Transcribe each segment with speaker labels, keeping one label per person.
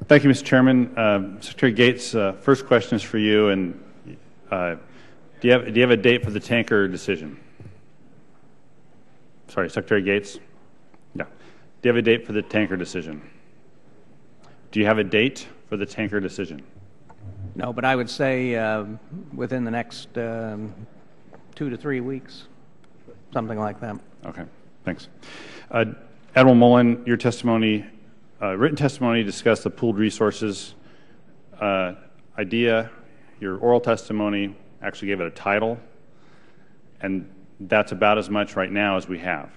Speaker 1: Thank you, Mr. Chairman. Secretary Gates, first question is for you. And do you have a date for the tanker decision? Sorry, Secretary Gates. Yeah. Do you have a date for the tanker decision? Do you have a date for the tanker decision?
Speaker 2: No, but I would say within the next 2 to 3 weeks, something like that.
Speaker 1: Okay, thanks. Admiral Mullen, your testimony, written testimony discussed the pooled resources idea. Your oral testimony actually gave it a title, and that's about as much right now as we have.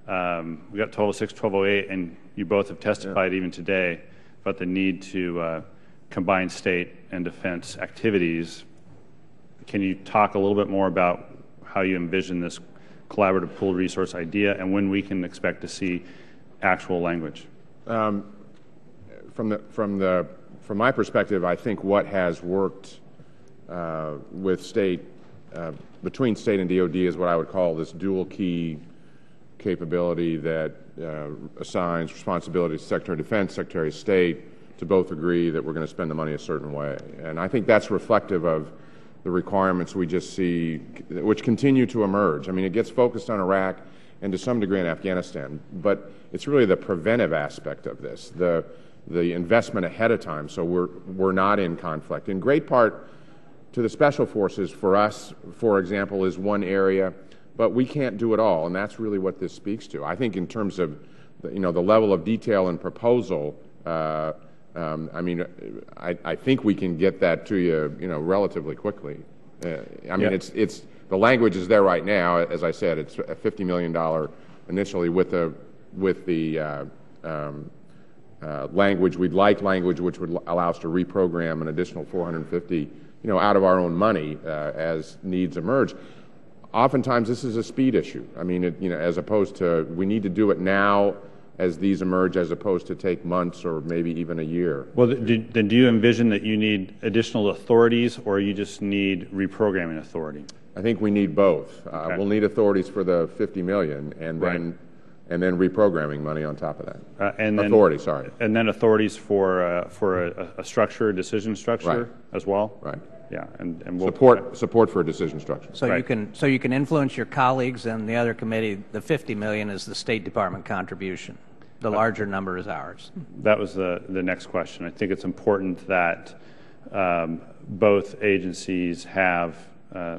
Speaker 1: We got 1206, 1208, and you both have testified even today about the need to combine state and defense activities. Can you talk a little bit more about how you envision this collaborative pooled resource idea and when we can expect to see actual language?
Speaker 3: From my perspective, I think what has worked with state, between state and DOD is what I would call this dual key capability that assigns responsibility to Secretary of Defense, Secretary of State to both agree that we're going to spend the money a certain way. And I think that's reflective of the requirements we just see, which continue to emerge. I mean, it gets focused on Iraq and to some degree in Afghanistan, but it's really the preventive aspect of this, the investment ahead of time, so we're not in conflict. In great part to the Special Forces, for us, for example, is one area, but we can't do it all, and that's really what this speaks to. I think in terms of the level of detail and proposal, I mean, I think we can get that to you, relatively quickly. I mean, it's the language is there right now. As I said, it's a $50 million initially with the language. We'd like language which would allow us to reprogram an additional 450, out of our own money as needs emerge. Oftentimes, this is a speed issue. I mean, as opposed to we need to do it now as these emerge, as opposed to take months or maybe even a year. Well,
Speaker 1: then do you envision that you need additional authorities, or you just need reprogramming authority?
Speaker 3: I think we need both. Okay. We'll need authorities for the $50 million, and then reprogramming money on top of that. And
Speaker 1: then authorities for a structure, decision structure as well.
Speaker 3: Right.
Speaker 1: Yeah, and
Speaker 3: we'll support for a decision structure.
Speaker 2: So you can influence your colleagues and the other committee. The $50 million is the State Department contribution. The larger number is ours.
Speaker 1: That was the next question. I think it's important that both agencies have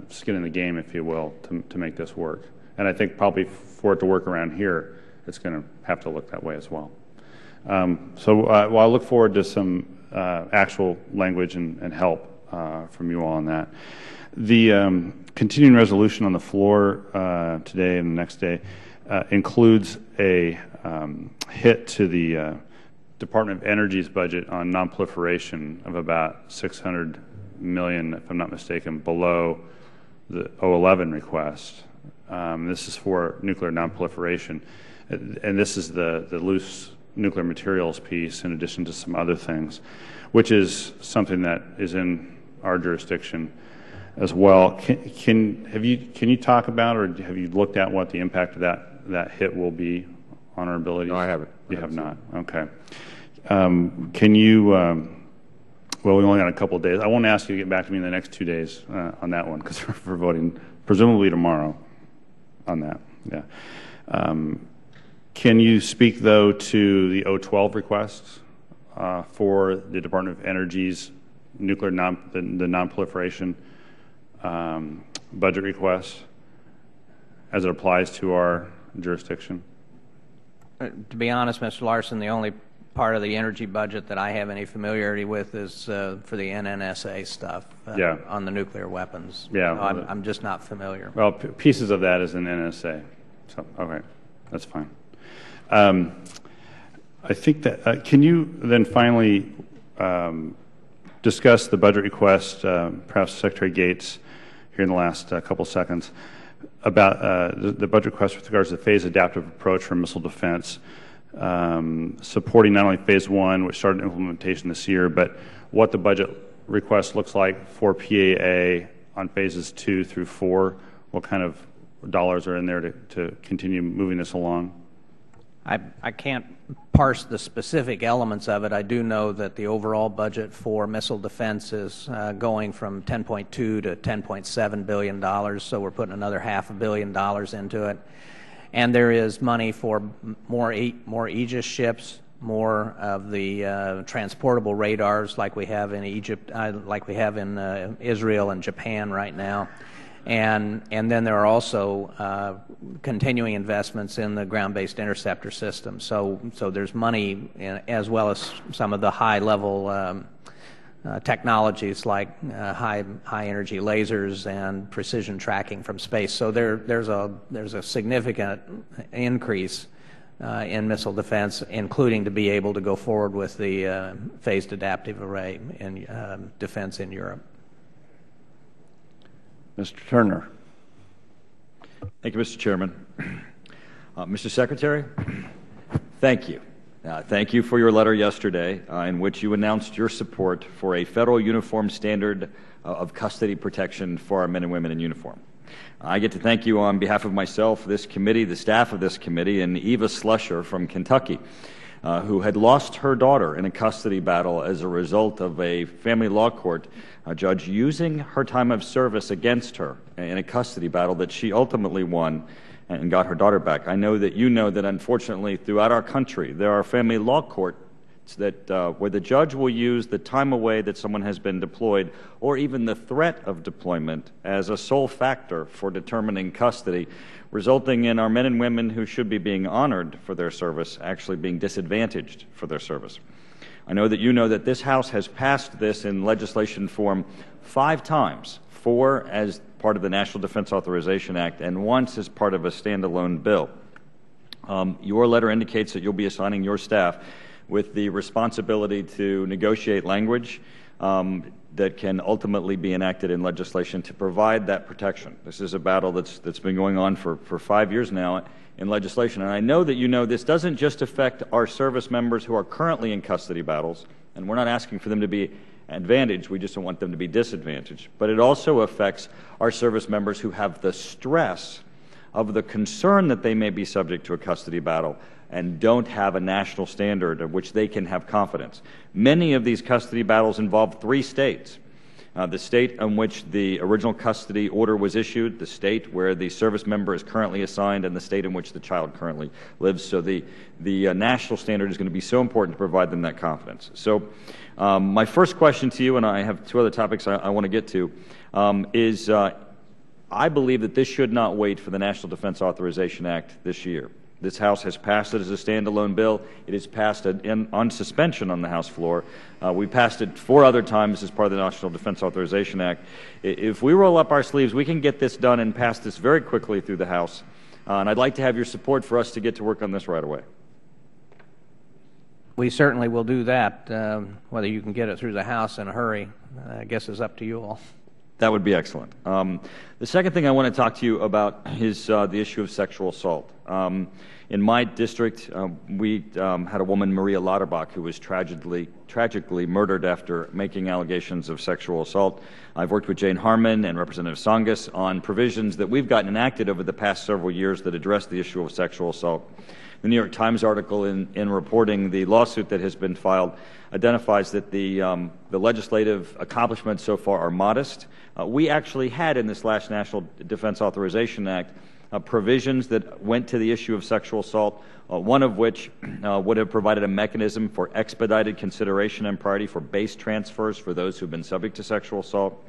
Speaker 1: skin in the game, if you will, to make this work. And I think probably for it to work around here, it's going to have to look that way as well. So I look forward to some actual language and help from you all on that. The continuing resolution on the floor today and the next day includes a hit to the Department of Energy's budget on nonproliferation of about $600 million, if I'm not mistaken, below the 011 request. This is for nuclear nonproliferation, and this is the loose nuclear materials piece in addition to some other things, which is something that is in our jurisdiction as well. Can you talk about, or have you looked at what the impact of that hit will be on our abilities?
Speaker 3: No, I haven't.
Speaker 1: You have not. Okay. Can you? Well, we only got a couple of days. I won't ask you to get back to me in the next 2 days on that one because we're voting presumably tomorrow on that. Yeah. Can you speak though to the 012 requests for the Department of Energy's nuclear the nonproliferation budget request as it applies to our jurisdiction?
Speaker 2: To be honest, Mr. Larson, the only part of the energy budget that I have any familiarity with is for the NNSA stuff on the nuclear weapons.
Speaker 1: Yeah,
Speaker 2: so I'm just not familiar.
Speaker 1: Well, pieces of that is in NNSA. So, okay, that's fine. I think that can you then finally discuss the budget request, perhaps Secretary Gates, here in the last couple seconds, about the budget request with regards to the phase adaptive approach for missile defense, supporting not only phase 1, which started implementation this year, but what the budget request looks like for PAA on phases 2 through 4, what kind of dollars are in there to continue moving this along?
Speaker 2: I can't parse the specific elements of it. I do know that the overall budget for missile defense is going from $10.2 to $10.7 billion, so we're putting another $500 million into it. And there is money for more Aegis ships, more of the transportable radars like we have in Egypt, like we have in Israel and Japan right now. And then there are also continuing investments in the ground-based interceptor system. So there's money as well as some of the high-level technologies like high-energy lasers and precision tracking from space. So there's a significant increase in missile defense, including to be able to go forward with the phased adaptive array in defense in Europe.
Speaker 4: Mr. Turner.
Speaker 5: Thank you, Mr. Chairman. Mr. Secretary, thank you. Thank you for your letter yesterday in which you announced your support for a federal uniform standard of custody protection for our men and women in uniform. I get to thank you on behalf of myself, this committee, the staff of this committee, and Eva Slusher from Kentucky, who had lost her daughter in a custody battle as a result of a family law court judge using her time of service against her in a custody battle that she ultimately won and got her daughter back. I know that you know that unfortunately throughout our country there are family law courts that where the judge will use the time away that someone has been deployed or even the threat of deployment as a sole factor for determining custody, resulting in our men and women who should be being honored for their service actually being disadvantaged for their service. I know that you know that this House has passed this in legislation form 5 times, 4 as part of the National Defense Authorization Act and once as part of a standalone bill. Your letter indicates that you'll be assigning your staff with the responsibility to negotiate language that can ultimately be enacted in legislation to provide that protection. This is a battle that's been going on for 5 years now in legislation. And I know that you know this doesn't just affect our service members who are currently in custody battles, and we're not asking for them to be advantaged, we just don't want them to be disadvantaged. But it also affects our service members who have the stress of the concern that they may be subject to a custody battle and don't have a national standard of which they can have confidence. Many of these custody battles involve 3 states. The state in which the original custody order was issued, the state where the service member is currently assigned, and the state in which the child currently lives. So the national standard is going to be so important to provide them that confidence. So my first question to you, and I have 2 other topics I want to get to, is I believe that this should not wait for the National Defense Authorization Act this year. This House has passed it as a standalone bill. It is passed on suspension on the House floor. We passed it 4 other times as part of the National Defense Authorization Act. If we roll up our sleeves, we can get this done and pass this very quickly through the House. And I'd like to have your support for us to get to work on this right away.
Speaker 2: We certainly will do that. Whether you can get it through the House in a hurry, I guess is up to you all.
Speaker 5: That would be excellent. The second thing I want to talk to you about is the issue of sexual assault. In my district, we had a woman, Maria Lauterbach, who was tragically murdered after making allegations of sexual assault. I've worked with Jane Harmon and Representative Tsongas on provisions that we've gotten enacted over the past several years that address the issue of sexual assault. The New York Times article in reporting the lawsuit that has been filed identifies that the legislative accomplishments so far are modest. We actually had in this last National Defense Authorization Act provisions that went to the issue of sexual assault, one of which would have provided a mechanism for expedited consideration and priority for base transfers for those who have been subject to sexual assault.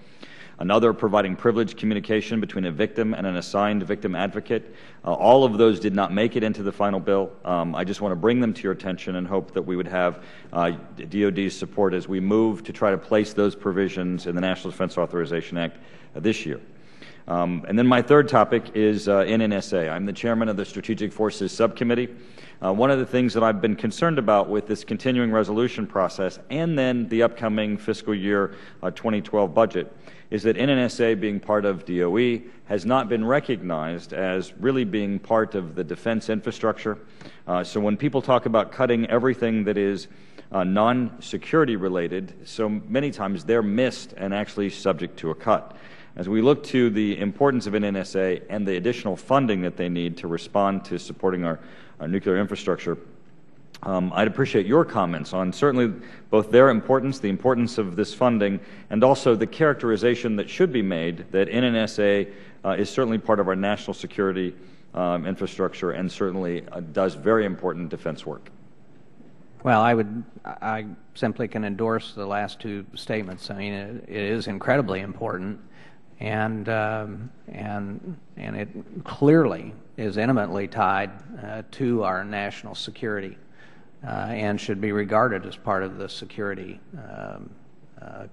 Speaker 5: Another providing privileged communication between a victim and an assigned victim advocate. All of those did not make it into the final bill. I just want to bring them to your attention and hope that we would have DOD's support as we move to try to place those provisions in the National Defense Authorization Act this year. And then my third topic is NNSA. I'm the chairman of the Strategic Forces Subcommittee. One of the things that I've been concerned about with this continuing resolution process and then the upcoming fiscal year 2012 budget is that NNSA, being part of DOE, has not been recognized as really being part of the defense infrastructure. So when people talk about cutting everything that is non-security related, so many times they're missed and actually subject to a cut. As we look to the importance of NNSA and the additional funding that they need to respond to supporting our nuclear infrastructure, I'd appreciate your comments on certainly both their importance, the importance of this funding, and also the characterization that should be made that NNSA is certainly part of our national security infrastructure and certainly does very important defense work.
Speaker 2: Well, I simply can endorse the last two statements. I mean, it is incredibly important, and it clearly is intimately tied to our national security, and should be regarded as part of the security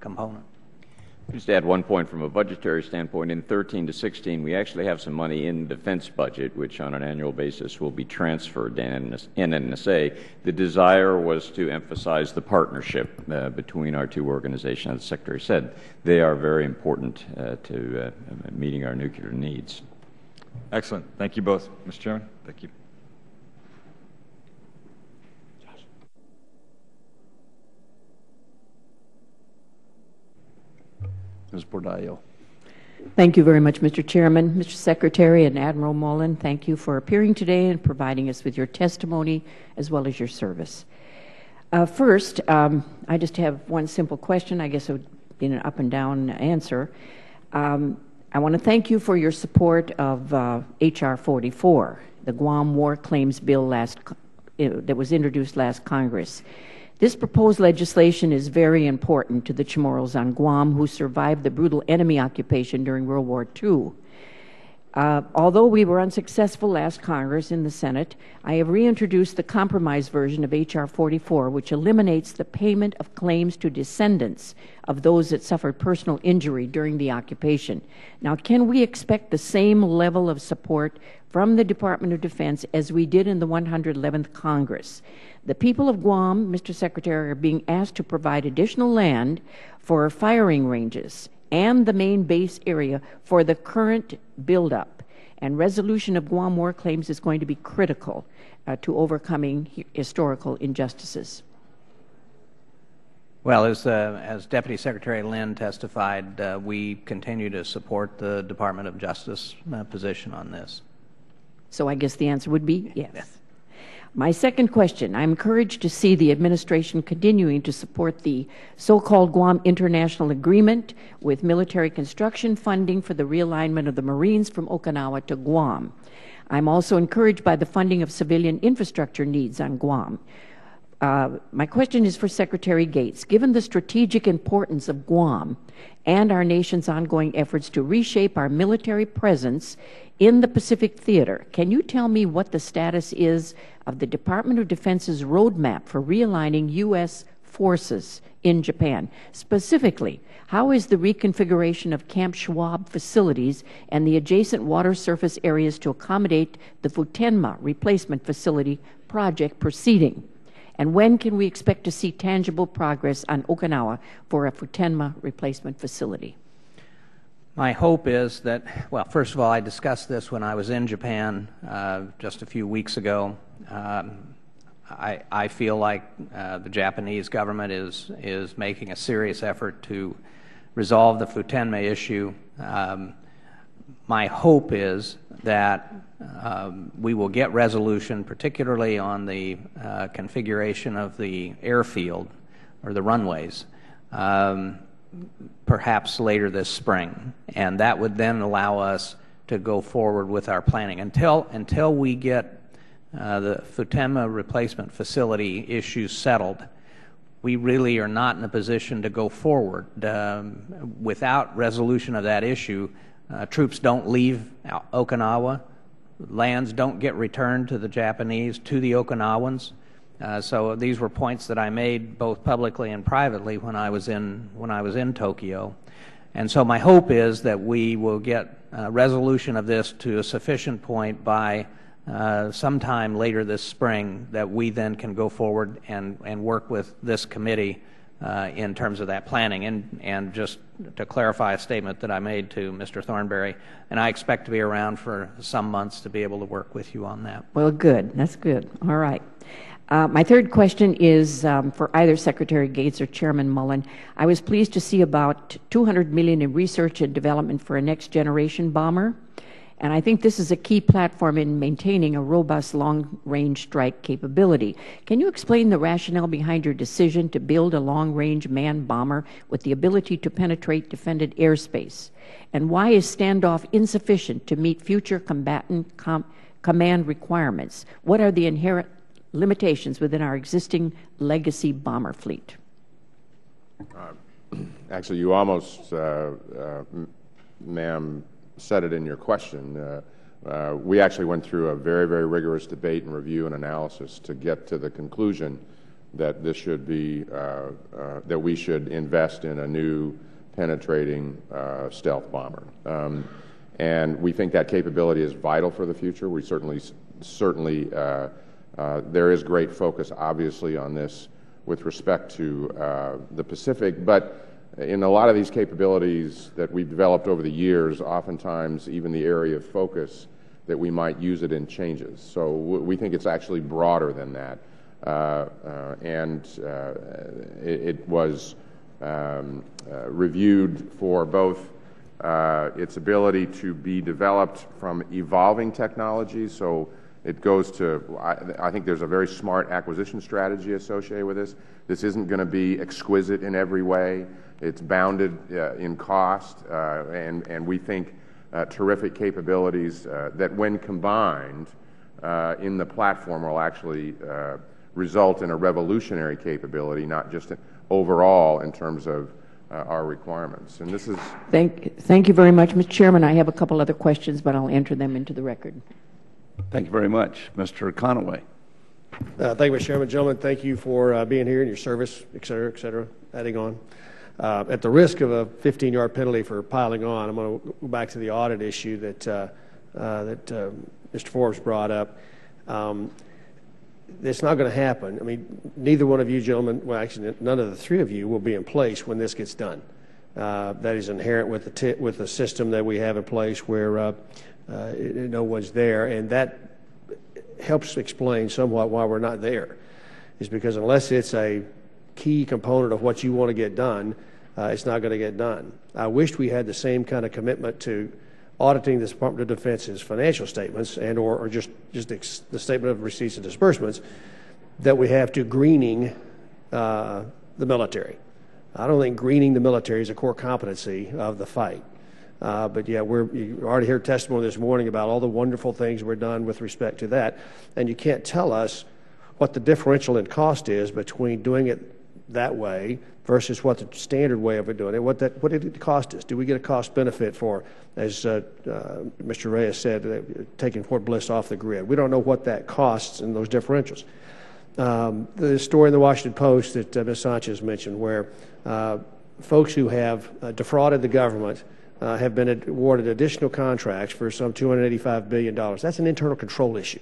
Speaker 2: component.
Speaker 4: Just to add one point from a budgetary standpoint, in 13 to 16, we actually have some money in the defense budget, which on an annual basis will be transferred to NNSA. The desire was to emphasize the partnership between our two organizations. As the Secretary said, they are very important to meeting our nuclear needs.
Speaker 5: Excellent. Thank you both, Mr. Chairman. Thank you.
Speaker 6: Ms. Bordallo.
Speaker 7: Thank you very much, Mr. Chairman. Mr. Secretary and Admiral Mullen, thank you for appearing today and providing us with your testimony as well as your service. First, I just have one simple question. I guess it would be an up and down answer. I want to thank you for your support of H.R. 44, the Guam War Claims Bill that was introduced last Congress. This proposed legislation is very important to the Chamorros on Guam who survived the brutal enemy occupation during World War II. Although we were unsuccessful last Congress in the Senate, I have reintroduced the compromise version of H.R. 44, which eliminates the payment of claims to descendants of those that suffered personal injury during the occupation. Now, can we expect the same level of support from the Department of Defense as we did in the 111th Congress? The people of Guam, Mr. Secretary, are being asked to provide additional land for firing ranges and the main base area for the current buildup. And resolution of Guam war claims is going to be critical to overcoming historical injustices.
Speaker 2: Well, as Deputy Secretary Lynn testified, we continue to support the Department of Justice position on this.
Speaker 7: So I guess the answer would be yes. My second question, I'm encouraged to see the administration continuing to support the so-called Guam International Agreement with military construction funding for the realignment of the Marines from Okinawa to Guam. I'm also encouraged by the funding of civilian infrastructure needs on Guam. My question is for Secretary Gates. Given the strategic importance of Guam and our nation's ongoing efforts to reshape our military presence in the Pacific Theater, can you tell me what the status is of the Department of Defense's roadmap for realigning U.S. forces in Japan? Specifically, how is the reconfiguration of Camp Schwab facilities and the adjacent water surface areas to accommodate the Futenma replacement facility project proceeding? And when can we expect to see tangible progress on Okinawa for a Futenma replacement facility?
Speaker 2: My hope is that, well, first of all, I discussed this when I was in Japan just a few weeks ago. I feel like the Japanese government is making a serious effort to resolve the Futenma issue. My hope is that we will get resolution, particularly on the configuration of the airfield or the runways, perhaps later this spring, and that would then allow us to go forward with our planning. Until we get the Futenma replacement facility issue settled, we really are not in a position to go forward. Without resolution of that issue, troops don't leave Okinawa, lands don't get returned to the Japanese, to the Okinawans. So these were points that I made both publicly and privately when I was in Tokyo. And so my hope is that we will get resolution of this to a sufficient point by sometime later this spring that we then can go forward and work with this committee in terms of that planning. And just to clarify a statement that I made to Mr. Thornberry, and I expect to be around for some months to be able to work with you on that.
Speaker 7: Well, good. That's good. All right. My third question is for either Secretary Gates or Chairman Mullen. I was pleased to see about $200 million in research and development for a next-generation bomber, and I think this is a key platform in maintaining a robust long-range strike capability. Can you explain the rationale behind your decision to build a long-range manned bomber with the ability to penetrate defended airspace? And why is standoff insufficient to meet future combatant command requirements? What are the inherent limitations within our existing legacy bomber fleet?
Speaker 3: Actually, you almost, ma'am, said it in your question. We actually went through a very, very rigorous debate and review and analysis to get to the conclusion that this should be, that we should invest in a new penetrating stealth bomber. And we think that capability is vital for the future. We certainly there is great focus, obviously, on this with respect to the Pacific, but in a lot of these capabilities that we've developed over the years, oftentimes even the area of focus that we might use it in changes. So we think it's actually broader than that. It was reviewed for both its ability to be developed from evolving technologies. So it goes to, I think there's a very smart acquisition strategy associated with this. This isn't going to be exquisite in every way. It's bounded in cost, and we think terrific capabilities that when combined in the platform will actually result in a revolutionary capability, not just overall in terms of our requirements. And this is...
Speaker 7: Thank you very much, Mr. Chairman. I have a couple other questions, but I'll enter them into the record.
Speaker 6: Thank you very much. Mr. Conaway.
Speaker 8: Thank you, Mr. Chairman. Gentlemen, thank you for being here and your service, et cetera, adding on. At the risk of a 15-yard penalty for piling on, I'm going to go back to the audit issue that Mr. Forbes brought up. It's not going to happen. I mean, neither one of you gentlemen, well, actually, none of the three of you will be in place when this gets done. That is inherent with the system that we have in place where no one's there, and that helps explain somewhat why we're not there, is because unless it's a key component of what you want to get done, it's not going to get done. I wished we had the same kind of commitment to auditing the Department of Defense's financial statements and or just the statement of receipts and disbursements that we have to greening the military. I don't think greening the military is a core competency of the fight. But yeah, you already heard testimony this morning about all the wonderful things we're done with respect to that, and you can't tell us what the differential in cost is between doing it that way versus what the standard way of doing it. What did it cost us? Do we get a cost benefit for, as Mr. Reyes said, taking Fort Bliss off the grid? We don't know what that costs in those differentials. The story in the Washington Post that Ms. Sanchez mentioned, where folks who have defrauded the government have been awarded additional contracts for some $285 billion. That's an internal control issue.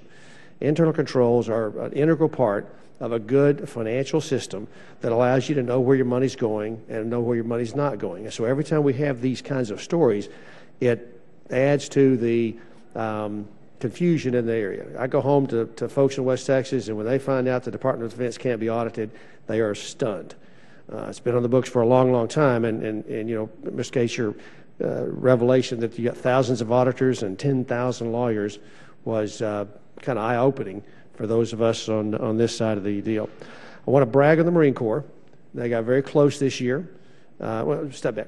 Speaker 8: Internal controls are an integral part of a good financial system that allows you to know where your money's going and know where your money's not going. And so every time we have these kinds of stories, it adds to the confusion in the area. I go home to folks in West Texas, and when they find out the Department of Defense can't be audited, they are stunned. It's been on the books for a long, long time, and you know, Mr. Gates, your revelation that you got thousands of auditors and 10,000 lawyers was kind of eye-opening for those of us on this side of the deal. I want to brag on the Marine Corps. They got very close this year. Well, step back.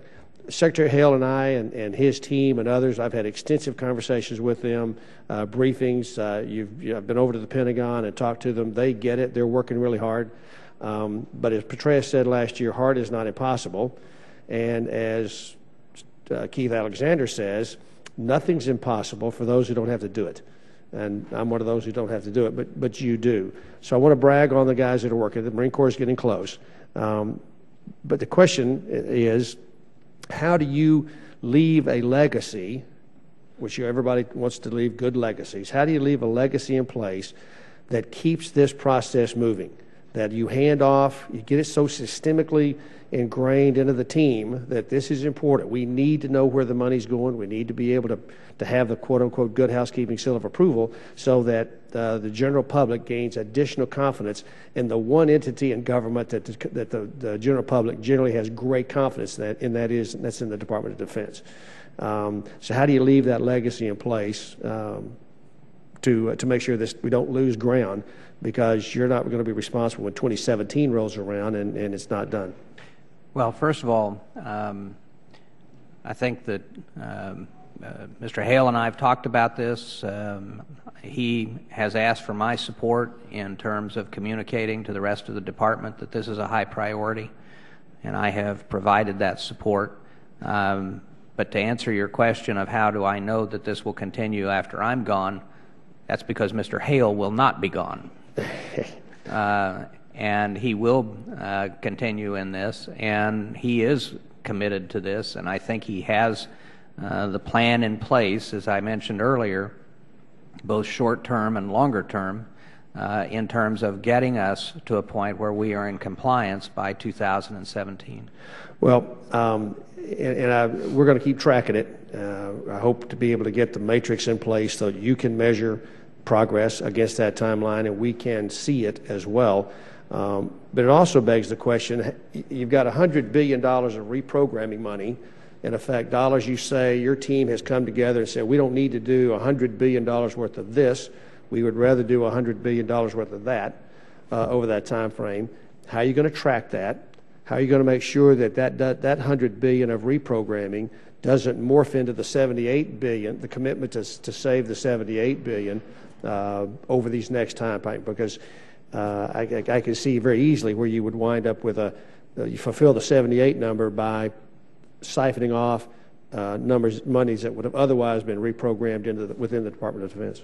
Speaker 8: Secretary Hale and I and his team and others, I've had extensive conversations with them, briefings. I've been over to the Pentagon and talked to them. They get it. They're working really hard. But as Petraeus said last year, hard is not impossible. And as Keith Alexander says, nothing's impossible for those who don't have to do it. And I'm one of those who don't have to do it, but you do. So I want to brag on the guys that are working. The Marine Corps is getting close. But the question is, how do you leave a legacy, which everybody wants to leave good legacies, how do you leave a legacy in place that keeps this process moving, that you hand off, you get it so systemically ingrained into the team that this is important. We need to know where the money's going. We need to be able to have the quote-unquote good housekeeping seal of approval so that the general public gains additional confidence in the one entity in government that the general public generally has great confidence in, that's in the Department of Defense. So how do you leave that legacy in place to make sure that we don't lose ground, because you're not going to be responsible when 2017 rolls around and it's not done?
Speaker 2: Well, first of all, I think that Mr. Hale and I have talked about this. He has asked for my support in terms of communicating to the rest of the department that this is a high priority, and I have provided that support. But to answer your question of how do I know that this will continue after I'm gone, that's because Mr. Hale will not be gone. And he will continue in this, and he is committed to this, and I think he has the plan in place, as I mentioned earlier, both short-term and longer-term, in terms of getting us to a point where we are in compliance by 2017.
Speaker 8: Well, we're going to keep tracking it. I hope to be able to get the matrix in place so that you can measure progress against that timeline and we can see it as well. But it also begs the question, you've got $100 billion of reprogramming money. In effect, dollars you say your team has come together and said, we don't need to do $100 billion worth of this. We would rather do $100 billion worth of that over that time frame. How are you going to track that? How are you going to make sure that $100 billion of reprogramming doesn't morph into the $78 billion, the commitment to save the $78 billion over these next time frames? Because I can see very easily where you would wind up with you fulfill the 78 number by siphoning off monies that would have otherwise been reprogrammed within the Department of Defense.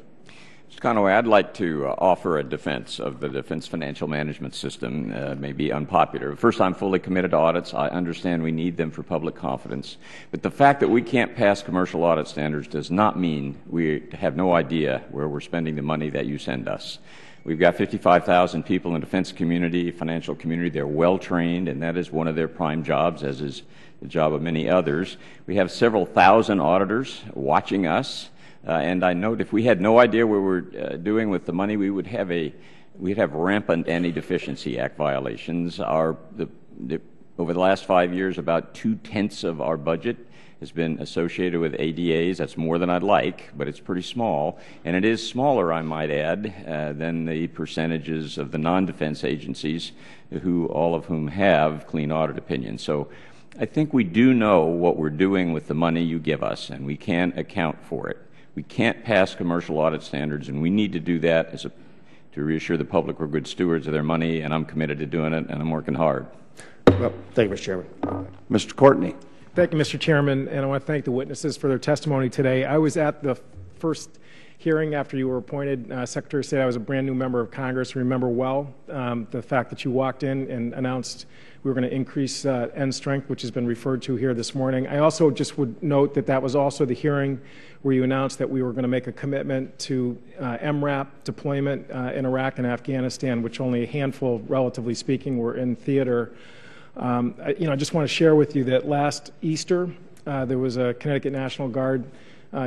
Speaker 4: Mr. Conaway, I'd like to offer a defense of the defense financial management system. May be unpopular. First, I'm fully committed to audits. I understand we need them for public confidence. But the fact that we can't pass commercial audit standards does not mean we have no idea where we're spending the money that you send us. We've got 55,000 people in the defense community, financial community. They're well trained, and that is one of their prime jobs, as is the job of many others. We have several thousand auditors watching us. And I note if we had no idea what we're doing with the money, we'd have rampant Anti-Deficiency Act violations. Over the last 5 years, about 2/10 of our budget has been associated with ADAs. That's more than I'd like, but it's pretty small. And it is smaller, I might add, than the percentages of the non-defense agencies, all of whom have clean audit opinions. So I think we do know what we're doing with the money you give us, and we can account for it. We can't pass commercial audit standards, and we need to do that to reassure the public we're good stewards of their money, and I'm committed to doing it, and I'm working hard.
Speaker 8: Well, thank you, Mr. Chairman.
Speaker 6: Mr. Courtney.
Speaker 9: Thank you, Mr. Chairman, and I want to thank the witnesses for their testimony today. I was at the first hearing after you were appointed. Secretary of State, I was a brand new member of Congress. Remember well the fact that you walked in and announced we were going to increase end strength, which has been referred to here this morning. I also just would note that that was also the hearing where you announced that we were going to make a commitment to MRAP deployment in Iraq and Afghanistan, which only a handful, relatively speaking, were in theater. I just want to share with you that last Easter, there was a Connecticut National Guard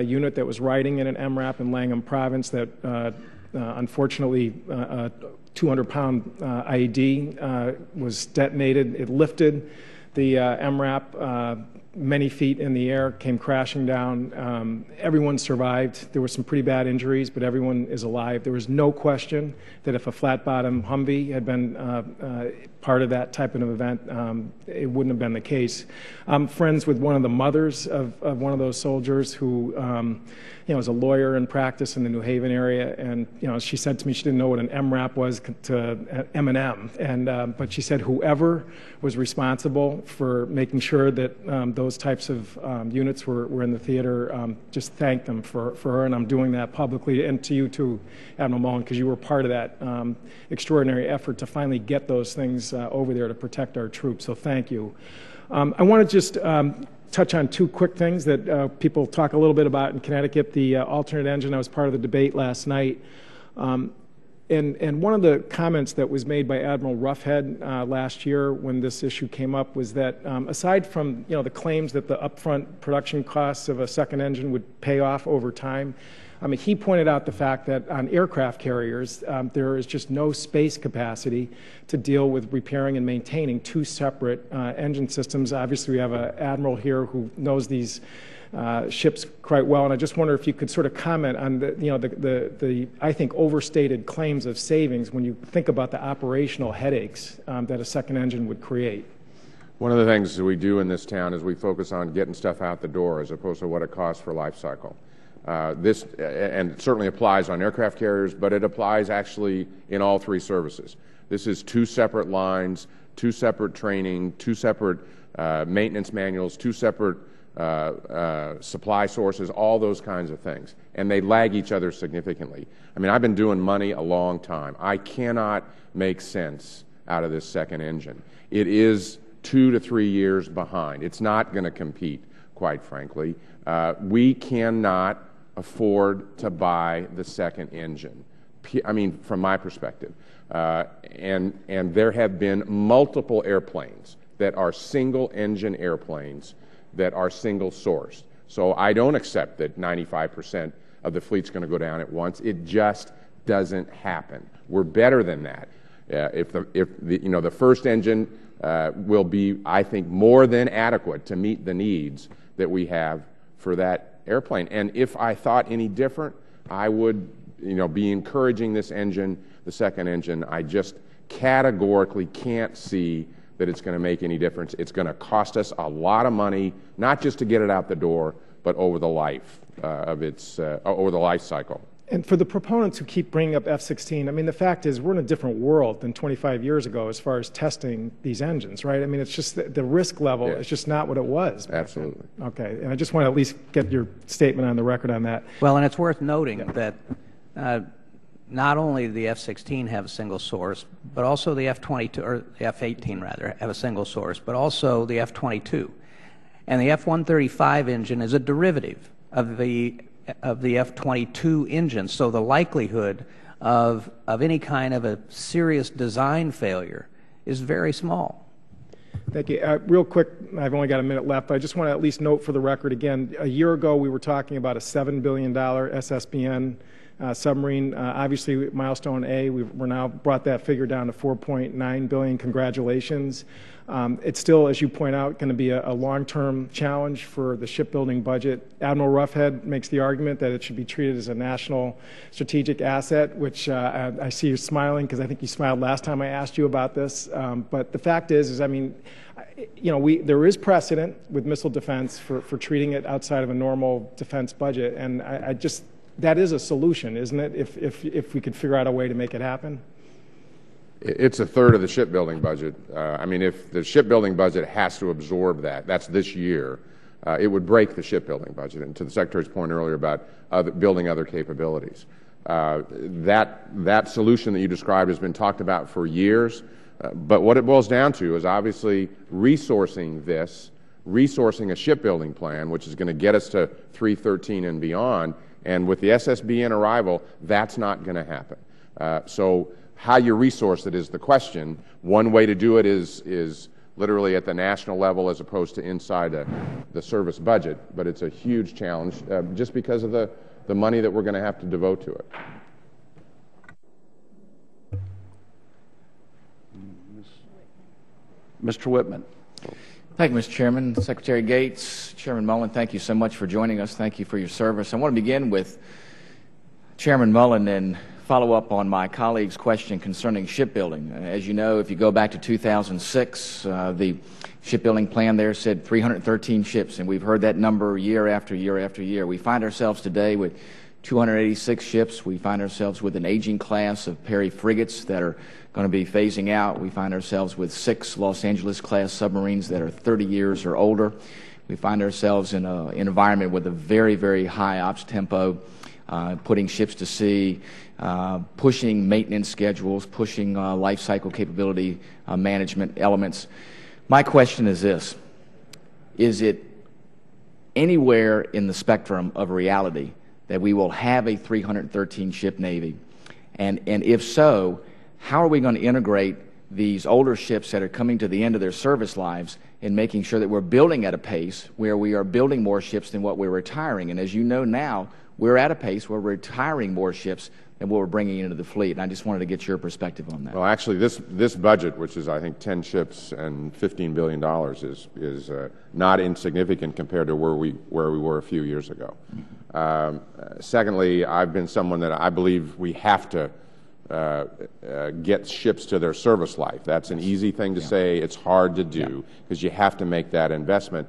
Speaker 9: unit that was riding in an MRAP in Langham Province that unfortunately a 200-pound IED was detonated. It lifted the MRAP many feet in the air, came crashing down. Everyone survived. There were some pretty bad injuries, but everyone is alive. There was no question that if a flat-bottom Humvee had been part of that type of an event, it wouldn't have been the case. I'm friends with one of the mothers of one of those soldiers who was a lawyer in practice in the New Haven area, and she said to me she didn't know what an MRAP was to M&M, but she said whoever was responsible for making sure that those types of units were in the theater, just thank them for her, and I'm doing that publicly, and to you too, Admiral Mullen, because you were part of that extraordinary effort to finally get those things over there to protect our troops, so thank you. I want to just touch on two quick things that people talk a little bit about in Connecticut. The alternate engine, I was part of the debate last night. And one of the comments that was made by Admiral Roughead last year when this issue came up was that aside from the claims that the upfront production costs of a second engine would pay off over time, he pointed out the fact that on aircraft carriers there is just no space capacity to deal with repairing and maintaining two separate engine systems. Obviously, we have an admiral here who knows these ships quite well, and I just wonder if you could sort of comment on the I think overstated claims of savings when you think about the operational headaches that a second engine would create.
Speaker 3: One of the things that we do in this town is we focus on getting stuff out the door as opposed to what it costs for life cycle. This and it certainly applies on aircraft carriers, but it applies actually in all three services. This is two separate lines, two separate training, two separate maintenance manuals, two separate supply sources, all those kinds of things. And they lag each other significantly. I mean, I've been doing money a long time. I cannot make sense out of this second engine. It is 2 to 3 years behind. It's not going to compete, quite frankly. We cannot afford to buy the second engine, I mean, from my perspective. And there have been multiple airplanes that are single-engine airplanes that are single-sourced. So I don't accept that 95% of the fleet's going to go down at once. It just doesn't happen. We're better than that. If the first engine will be, I think, more than adequate to meet the needs that we have for that airplane. And if I thought any different, I would, be encouraging this engine, the second engine. I just categorically can't see that it's going to make any difference. It's going to cost us a lot of money, not just to get it out the door, but over the life over the life cycle.
Speaker 9: And for the proponents who keep bringing up F-16, I mean, the fact is we're in a different world than 25 years ago as far as testing these engines, right? I mean, it's just the risk level is just not what it was.
Speaker 3: Absolutely.
Speaker 9: Okay, and I just want to at least get your statement on the record on that.
Speaker 2: Well, and it's worth noting that not only the F-16 have a single source, but also the F-22, or the F-18 rather, have a single source, but also the F-22. And the F-135 engine is a derivative of the F-22 engine, so the likelihood of any kind of a serious design failure is very small.
Speaker 9: Thank you. Real quick, I've only got a minute left, but I just want to at least note for the record again, a year ago we were talking about a $7 billion SSBN submarine. Obviously, milestone A, we're now brought that figure down to $4.9 billion. Congratulations. It's still, as you point out, going to be a long-term challenge for the shipbuilding budget. Admiral Roughead makes the argument that it should be treated as a national strategic asset, which I see you smiling because I think you smiled last time I asked you about this. But the fact is I mean, there is precedent with missile defense for treating it outside of a normal defense budget, and that is a solution, isn't it, if we could figure out a way to make it happen?
Speaker 3: It's a third of the shipbuilding budget. I mean, if the shipbuilding budget has to absorb that's this year, it would break the shipbuilding budget. And to the Secretary's point earlier about building other capabilities. That solution that you described has been talked about for years, but what it boils down to is obviously resourcing a shipbuilding plan, which is going to get us to 313 and beyond. And with the SSBN arrival, that's not going to happen. So how you resource it is the question. One way to do it is literally at the national level as opposed to inside the service budget, but it's a huge challenge just because of the money that we're going to have to devote to it.
Speaker 6: Mr. Whitman.
Speaker 10: Thank you, Mr. Chairman. Secretary Gates, Chairman Mullen, thank you so much for joining us. Thank you for your service. I want to begin with Chairman Mullen and follow up on my colleague's question concerning shipbuilding. As you know, if you go back to 2006, the shipbuilding plan there said 313 ships, and we've heard that number year after year after year. We find ourselves today with 286 ships. We find ourselves with an aging class of Perry frigates that are going to be phasing out. We find ourselves with 6 Los Angeles-class submarines that are 30 years or older. We find ourselves in an environment with a very, very high ops tempo, putting ships to sea, pushing maintenance schedules, pushing life cycle capability management elements. My question is this: is it anywhere in the spectrum of reality that we will have a 313-ship Navy And if so, how are we going to integrate these older ships that are coming to the end of their service lives in making sure that we're building at a pace where we are building more ships than what we're retiring? And as you know now, we're at a pace where we're retiring more ships than what we're bringing into the fleet. And I just wanted to get your perspective on that.
Speaker 3: Well, actually, this budget, which is, I think, 10 ships and $15 billion, is not insignificant compared to where we were a few years ago. Secondly, I've been someone that I believe we have to get ships to their service life. That's an easy thing to say. It's hard to do because you have to make that investment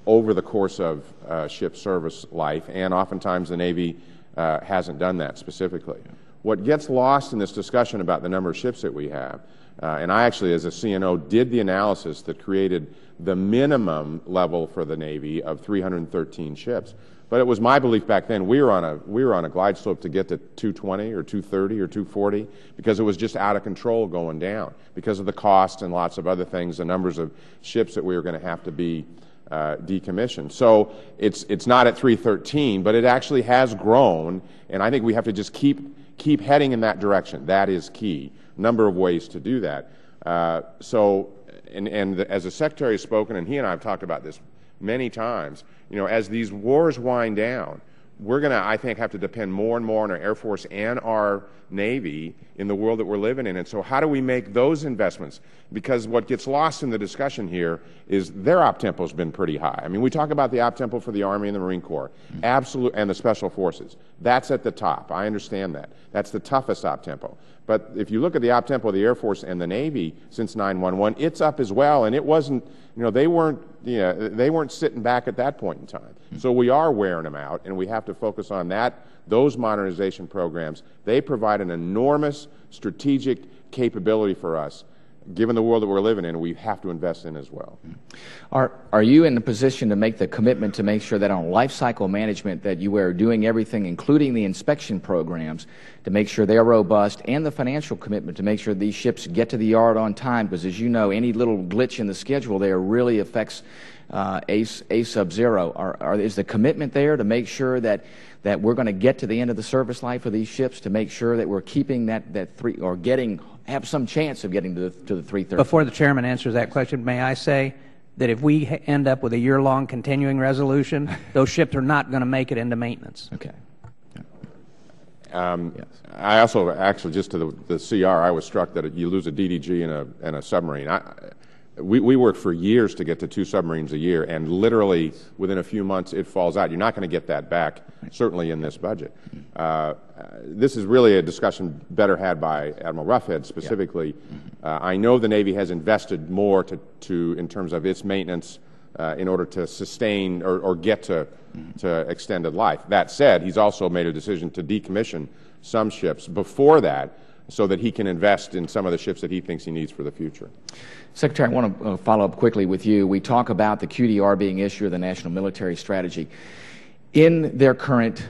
Speaker 3: over the course of ship service life, and oftentimes the Navy hasn't done that specifically. What gets lost in this discussion about the number of ships that we have, and I actually, as a CNO, did the analysis that created the minimum level for the Navy of 313 ships. But it was my belief back then we were on a glide slope to get to 220 or 230 or 240 because it was just out of control going down because of the cost and lots of other things, the numbers of ships that we were going to have to be decommissioned. So it's not at 313, but it actually has grown, and I think we have to just keep heading in that direction. That is key. Number of ways to do that. As the Secretary has spoken, and he and I have talked about this many times, you know, as these wars wind down, we're going to, I think, have to depend more and more on our Air Force and our Navy in the world that we're living in. And so how do we make those investments? Because what gets lost in the discussion here is their op tempo has been pretty high. I mean, we talk about the op tempo for the Army and the Marine Corps, and the Special Forces. That's at the top. I understand that. That's the toughest op tempo. But if you look at the op tempo of the Air Force and the Navy since 9/11, it's up as well, and it wasn't, you know, they weren't sitting back at that point in time. So we are wearing them out, and we have to focus on those modernization programs. They provide an enormous strategic capability for us. Given the world that we're living in, we have to invest in as well.
Speaker 10: Are you in the position to make the commitment to make sure that on life cycle management that you are doing everything, including the inspection programs, to make sure they are robust, and the financial commitment to make sure these ships get to the yard on time? Because as you know, any little glitch in the schedule there really affects A sub-zero. Is the commitment there to make sure that we're going to get to the end of the service life of these ships, to make sure that we're keeping have some chance of getting to the 330?
Speaker 2: Before the Chairman answers that question, may I say that if we end up with a year-long continuing resolution, those ships are not going to make it into maintenance.
Speaker 10: Okay.
Speaker 3: Yes. I also, actually, just to the CR, I was struck that you lose a DDG and a submarine. We worked for years to get to 2 submarines a year, and literally within a few months it falls out. You're not going to get that back, certainly in this budget. This is really a discussion better had by Admiral Roughhead specifically. I know the Navy has invested more in terms of its maintenance in order to sustain or get to extended life. That said, he's also made a decision to decommission some ships before that, so that he can invest in some of the ships that he thinks he needs for the future.
Speaker 10: Secretary, I want to follow up quickly with you. We talk about the QDR being issue of the National Military Strategy. In their current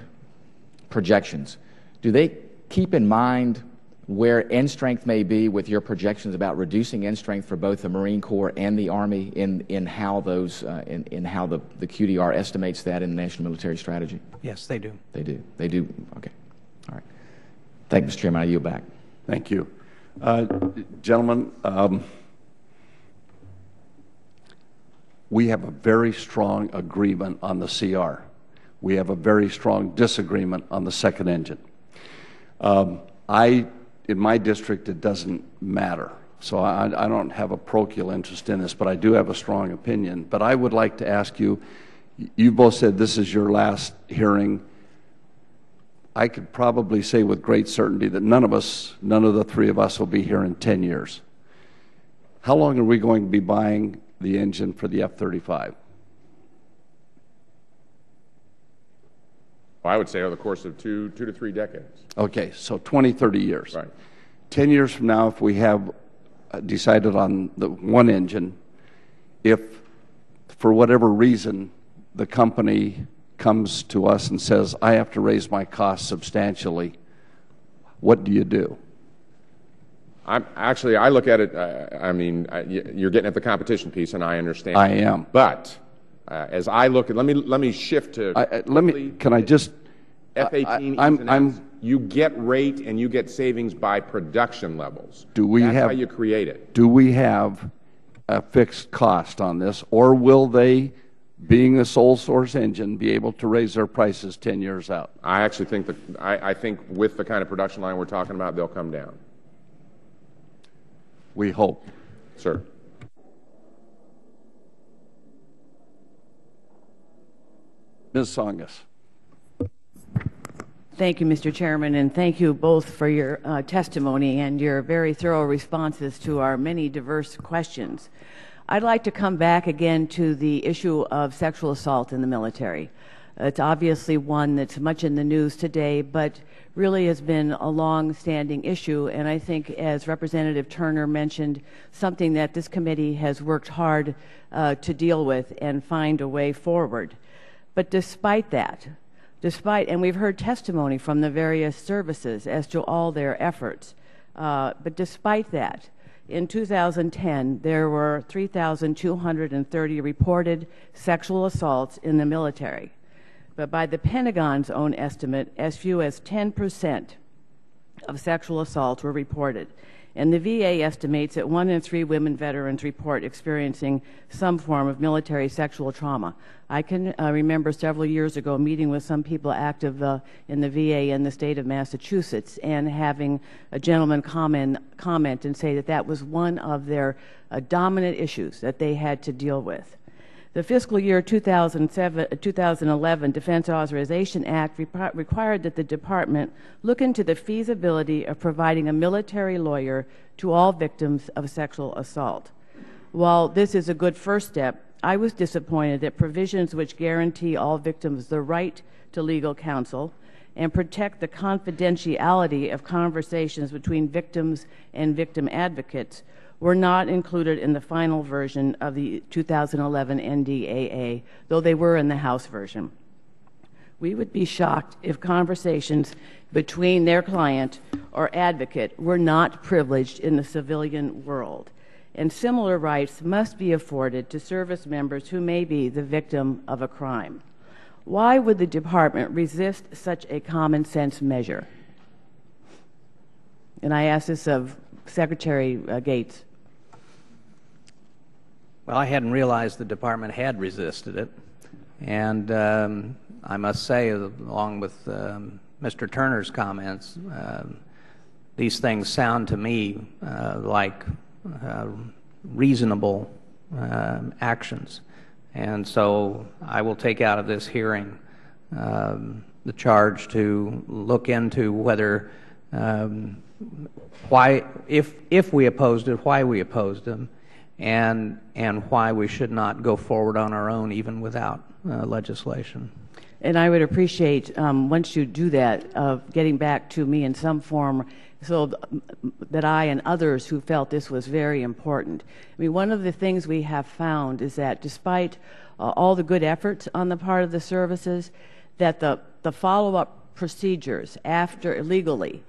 Speaker 10: projections, do they keep in mind where end strength may be with your projections about reducing end strength for both the Marine Corps and the Army in how those in how the QDR estimates that in the National Military Strategy?
Speaker 2: Yes, they do.
Speaker 10: They do. They do. Okay. All right. Thank you, Mr. Chairman. I yield back.
Speaker 6: Thank you. Gentlemen, we have a very strong agreement on the CR. We have a very strong disagreement on the second engine. In my district, it doesn't matter. So I don't have a parochial interest in this, but I do have a strong opinion. But I would like to ask you, you both said this is your last hearing. I could probably say with great certainty that none of the 3 of us will be here in 10 years. How long are we going to be buying the engine for the F-35?
Speaker 3: Well, I would say over the course of 2 to 3 decades.
Speaker 6: Okay, so 20, 30 years.
Speaker 3: Right.
Speaker 6: 10 years from now, if we have decided on the one engine, if for whatever reason the company comes to us and says, I have to raise my costs substantially, what do you do?
Speaker 3: I look at it, you're getting at the competition piece, and I understand.
Speaker 6: I am.
Speaker 3: But as I look at, let me shift to.
Speaker 6: Can I just?
Speaker 3: F-18. You get rate and you get savings by production levels.
Speaker 6: That's how you create it. Do we have a fixed cost on this, or will they, being a sole source engine, be able to raise their prices 10 years out?
Speaker 3: I actually think I think with the kind of production line we're talking about, they'll come down.
Speaker 6: We hope.
Speaker 3: Sir.
Speaker 6: Ms. Songas.
Speaker 11: Thank you, Mr. Chairman, and thank you both for your testimony and your very thorough responses to our many diverse questions. I'd like to come back again to the issue of sexual assault in the military. It's obviously one that's much in the news today, but really has been a long-standing issue, and I think, as Representative Turner mentioned, something that this committee has worked hard to deal with and find a way forward. But despite that, and we've heard testimony from the various services as to all their efforts, but despite that, in 2010, there were 3,230 reported sexual assaults in the military. But by the Pentagon's own estimate, as few as 10% of sexual assaults were reported. And the VA estimates that 1 in 3 women veterans report experiencing some form of military sexual trauma. I can remember several years ago meeting with some people active in the VA in the state of Massachusetts and having a gentleman comment and say that that was one of their dominant issues that they had to deal with. The fiscal year 2011 Defense Authorization Act required that the Department look into the feasibility of providing a military lawyer to all victims of sexual assault. While this is a good first step, I was disappointed that provisions which guarantee all victims the right to legal counsel and protect the confidentiality of conversations between victims and victim advocates were not included in the final version of the 2011 NDAA, though they were in the House version. We would be shocked if conversations between their client or advocate were not privileged in the civilian world, and similar rights must be afforded to service members who may be the victim of a crime. Why would the Department resist such a common sense measure? And I ask this of Secretary Gates.
Speaker 2: Well, I hadn't realized the Department had resisted it. And I must say, along with Mr. Turner's comments, these things sound to me like reasonable actions. And so I will take out of this hearing the charge to look into whether why, if we opposed it, why we opposed them, and why we should not go forward on our own even without legislation.
Speaker 11: And I would appreciate, once you do that, getting back to me in some form so that I and others who felt this was very important. I mean, one of the things we have found is that despite all the good efforts on the part of the services, that the follow-up procedures after legally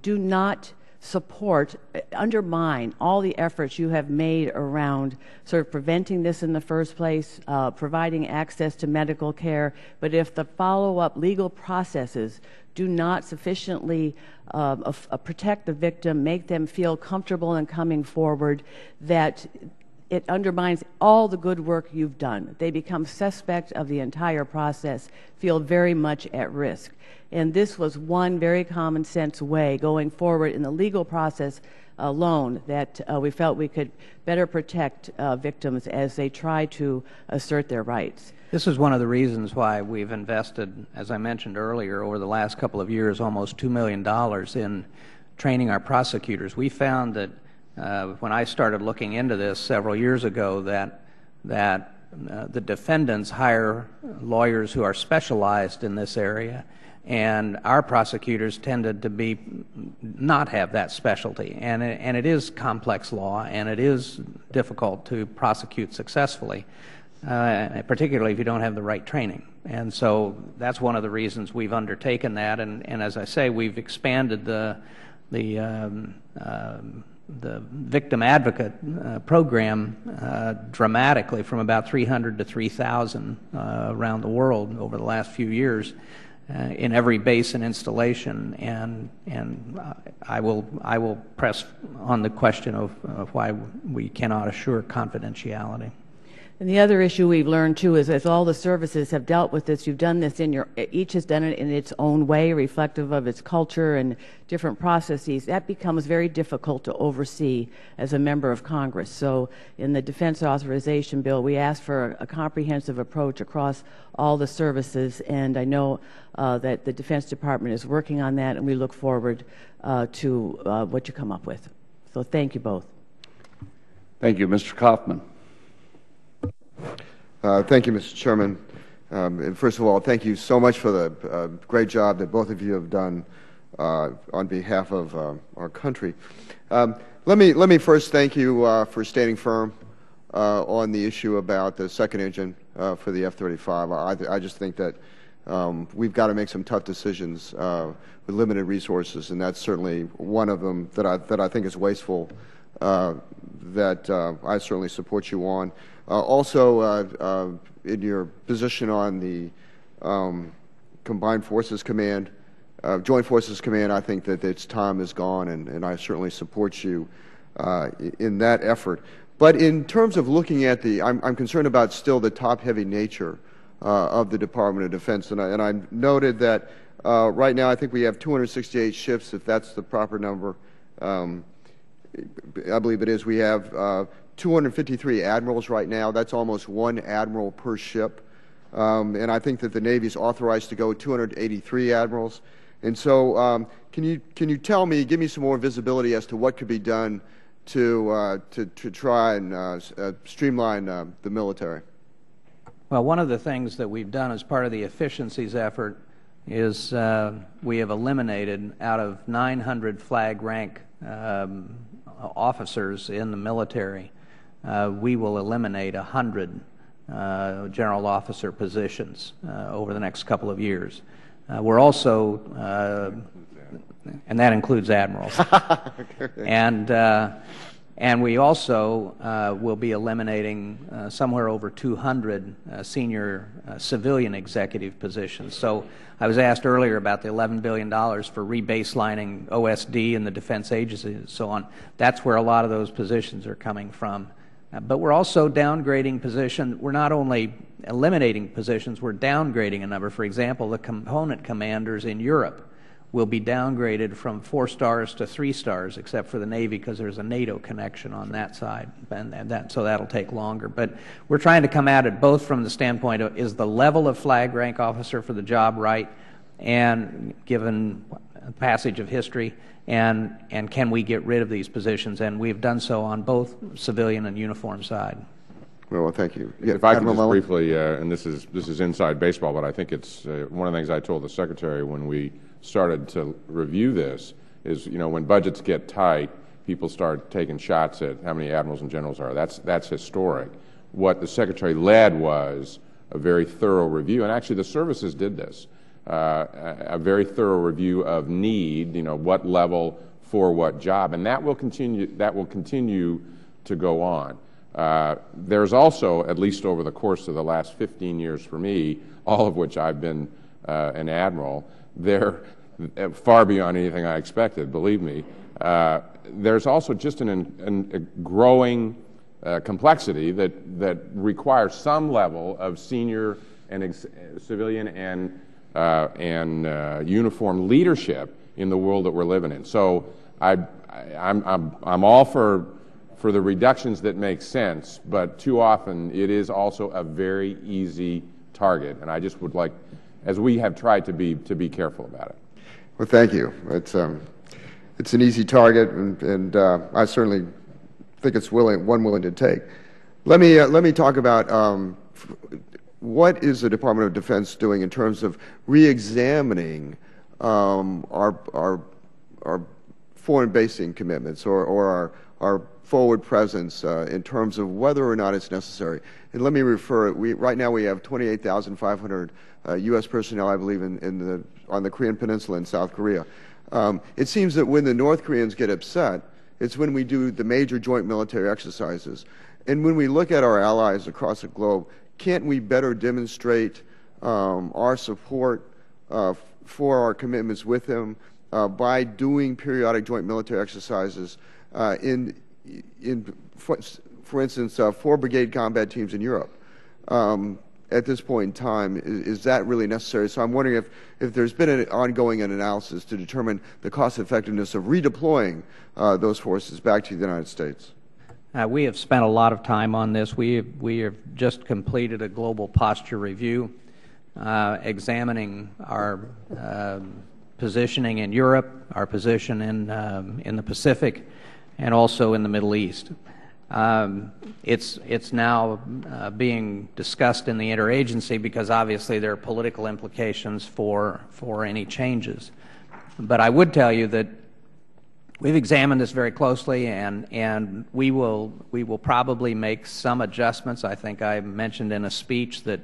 Speaker 11: do not support, undermine all the efforts you have made around sort of preventing this in the first place, providing access to medical care. But if the follow-up legal processes do not sufficiently protect the victim, make them feel comfortable in coming forward, that it undermines all the good work you've done. They become suspect of the entire process, feel very much at risk. And this was one very common sense way going forward in the legal process alone that we felt we could better protect victims as they try to assert their rights.
Speaker 2: This is one of the reasons why we've invested, as I mentioned earlier, over the last couple of years, almost $2 million in training our prosecutors. We found that when I started looking into this several years ago, that the defendants hire lawyers who are specialized in this area, and our prosecutors tended to not have that specialty. And it is complex law, and it is difficult to prosecute successfully, particularly if you don't have the right training. And so that's one of the reasons we've undertaken that. And as I say, we've expanded the victim advocate program dramatically from about 300 to 3,000 around the world over the last few years. in every base and installation, and I will press on the question of why we cannot assure confidentiality.
Speaker 11: And the other issue we've learned too is, as all the services have dealt with this, you've done this each has done it in its own way, reflective of its culture and different processes. That becomes very difficult to oversee as a member of Congress. So in the Defense Authorization Bill, we asked for a comprehensive approach across all the services, and I know that the Defense Department is working on that, and we look forward to what you come up with. So thank you both.
Speaker 6: Thank you. Mr. Kaufman.
Speaker 12: Thank you, Mr. Chairman. And first of all, thank you so much for the great job that both of you have done on behalf of our country. Let me first thank you for standing firm on the issue about the second engine for the F-35. I just think that we've got to make some tough decisions with limited resources, and that's certainly one of them that I think is wasteful, that I certainly support you on. Also, in your position on the Combined Forces Command, Joint Forces Command, I think that its time is gone, and I certainly support you in that effort. But in terms of looking at I'm concerned about still the top-heavy nature of the Department of Defense, and I noted that right now I think we have 268 ships, if that's the proper number. I believe it is. We have 253 admirals right now. That's almost one admiral per ship. And I think that the Navy is authorized to go 283 admirals. And so can you tell me, give me some more visibility as to what could be done to try and streamline the military?
Speaker 2: Well, one of the things that we've done as part of the efficiencies effort is we have eliminated, out of 900 flag rank officers in the military, we will eliminate 100 general officer positions over the next couple of years. We're also, and that includes admirals, and we also will be eliminating somewhere over 200 senior civilian executive positions. So I was asked earlier about the $11 billion for rebaselining OSD and the defense agencies and so on. That's where a lot of those positions are coming from. But we're also downgrading positions. We're not only eliminating positions, we're downgrading a number. For example, the component commanders in Europe will be downgraded from 4 stars to 3 stars, except for the Navy, because there's a NATO connection on that side, and so that'll take longer. But we're trying to come at it both from the standpoint of, is the level of flag rank officer for the job right, and given passage of history, and can we get rid of these positions? And we've done so on both civilian and uniform side.
Speaker 3: Well, thank you. If I can just briefly, and this is inside baseball, but I think it's one of the things I told the Secretary when we started to review this is, when budgets get tight, people start taking shots at how many admirals and generals are. That's historic. What the Secretary led was a very thorough review, and actually the services did this. A very thorough review of need, what level for what job, and that will continue to go on. There's also, at least over the course of the last 15 years for me, all of which I've been an admiral, they're far beyond anything I expected, believe me. There's also just a growing complexity that requires some level of senior and civilian and uniform leadership in the world that we're living in. So I'm all for the reductions that make sense, but too often it is also a very easy target, and I just would like, as we have tried to be careful about it.
Speaker 12: Well, thank you. It's an easy target, and I certainly think it's one willing to take. Let me talk about what is the Department of Defense doing in terms of re-examining our foreign basing commitments or our forward presence in terms of whether or not it's necessary. And let me refer, right now we have 28,500 U.S. personnel, I believe, on the Korean Peninsula in South Korea. It seems that when the North Koreans get upset, it's when we do the major joint military exercises. And when we look at our allies across the globe, can't we better demonstrate our support for our commitments with him by doing periodic joint military exercises for instance, 4 brigade combat teams in Europe. At this point in time, is that really necessary? So I'm wondering if there's been an ongoing analysis to determine the cost effectiveness of redeploying those forces back to the United States.
Speaker 2: We have spent a lot of time on this. We have just completed a global posture review, examining our positioning in Europe, our position in the Pacific, and also in the Middle East. It's now being discussed in the interagency because obviously there are political implications for any changes. But I would tell you that we've examined this very closely, and we will probably make some adjustments. I think I mentioned in a speech that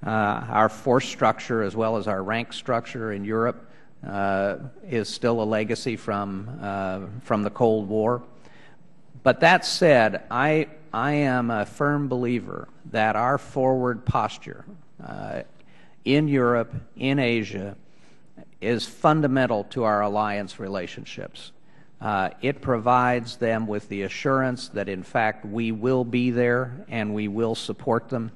Speaker 2: our force structure as well as our rank structure in Europe is still a legacy from the Cold War. But that said, I am a firm believer that our forward posture in Europe, in Asia, is fundamental to our alliance relationships. It provides them with the assurance that, in fact, we will be there and we will support them.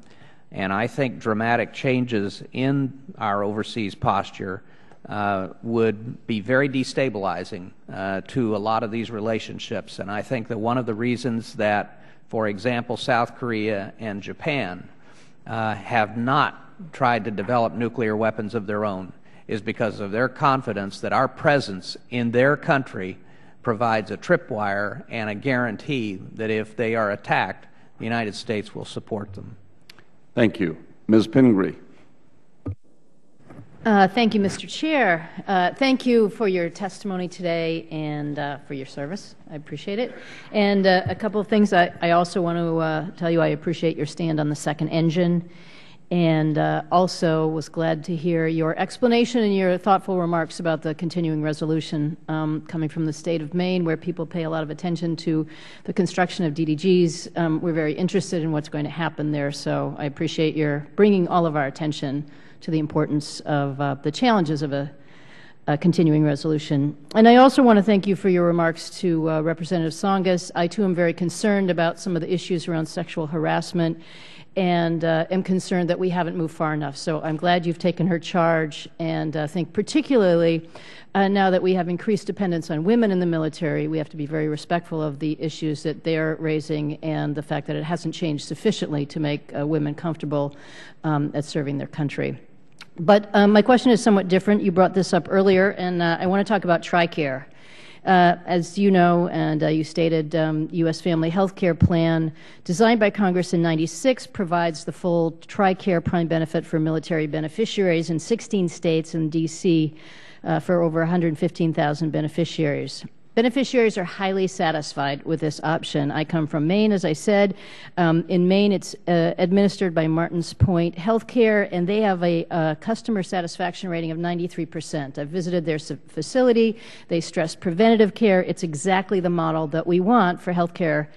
Speaker 2: And I think dramatic changes in our overseas posture would be very destabilizing to a lot of these relationships. And I think that one of the reasons that, for example, South Korea and Japan have not tried to develop nuclear weapons of their own is because of their confidence that our presence in their country provides a tripwire and a guarantee that if they are attacked, the United States will support them.
Speaker 6: Thank you. Ms. Pingree.
Speaker 13: Thank you, Mr. Chair. Thank you for your testimony today and for your service. I appreciate it. And a couple of things. I also want to tell you I appreciate your stand on the second engine, and also was glad to hear your explanation and your thoughtful remarks about the continuing resolution coming from the state of Maine, where people pay a lot of attention to the construction of DDGs. We're very interested in what's going to happen there, so I appreciate your bringing all of our attention to the importance of the challenges of a continuing resolution. And I also want to thank you for your remarks to Representative Tsongas. I, too, am very concerned about some of the issues around sexual harassment and am concerned that we haven't moved far enough. So I'm glad you've taken her charge, and think particularly now that we have increased dependence on women in the military, we have to be very respectful of the issues that they're raising and the fact that it hasn't changed sufficiently to make women comfortable at serving their country. But my question is somewhat different. You brought this up earlier, and I want to talk about Tricare. As you know, and you stated, U.S. Family Health Care Plan, designed by Congress in '96, provides the full Tricare prime benefit for military beneficiaries in 16 states and D.C. For over 115,000 beneficiaries. Beneficiaries are highly satisfied with this option. I come from Maine, as I said. In Maine, it's administered by Martins Point Healthcare, and they have a customer satisfaction rating of 93%. I've visited their facility. They stress preventative care. It's exactly the model that we want for healthcare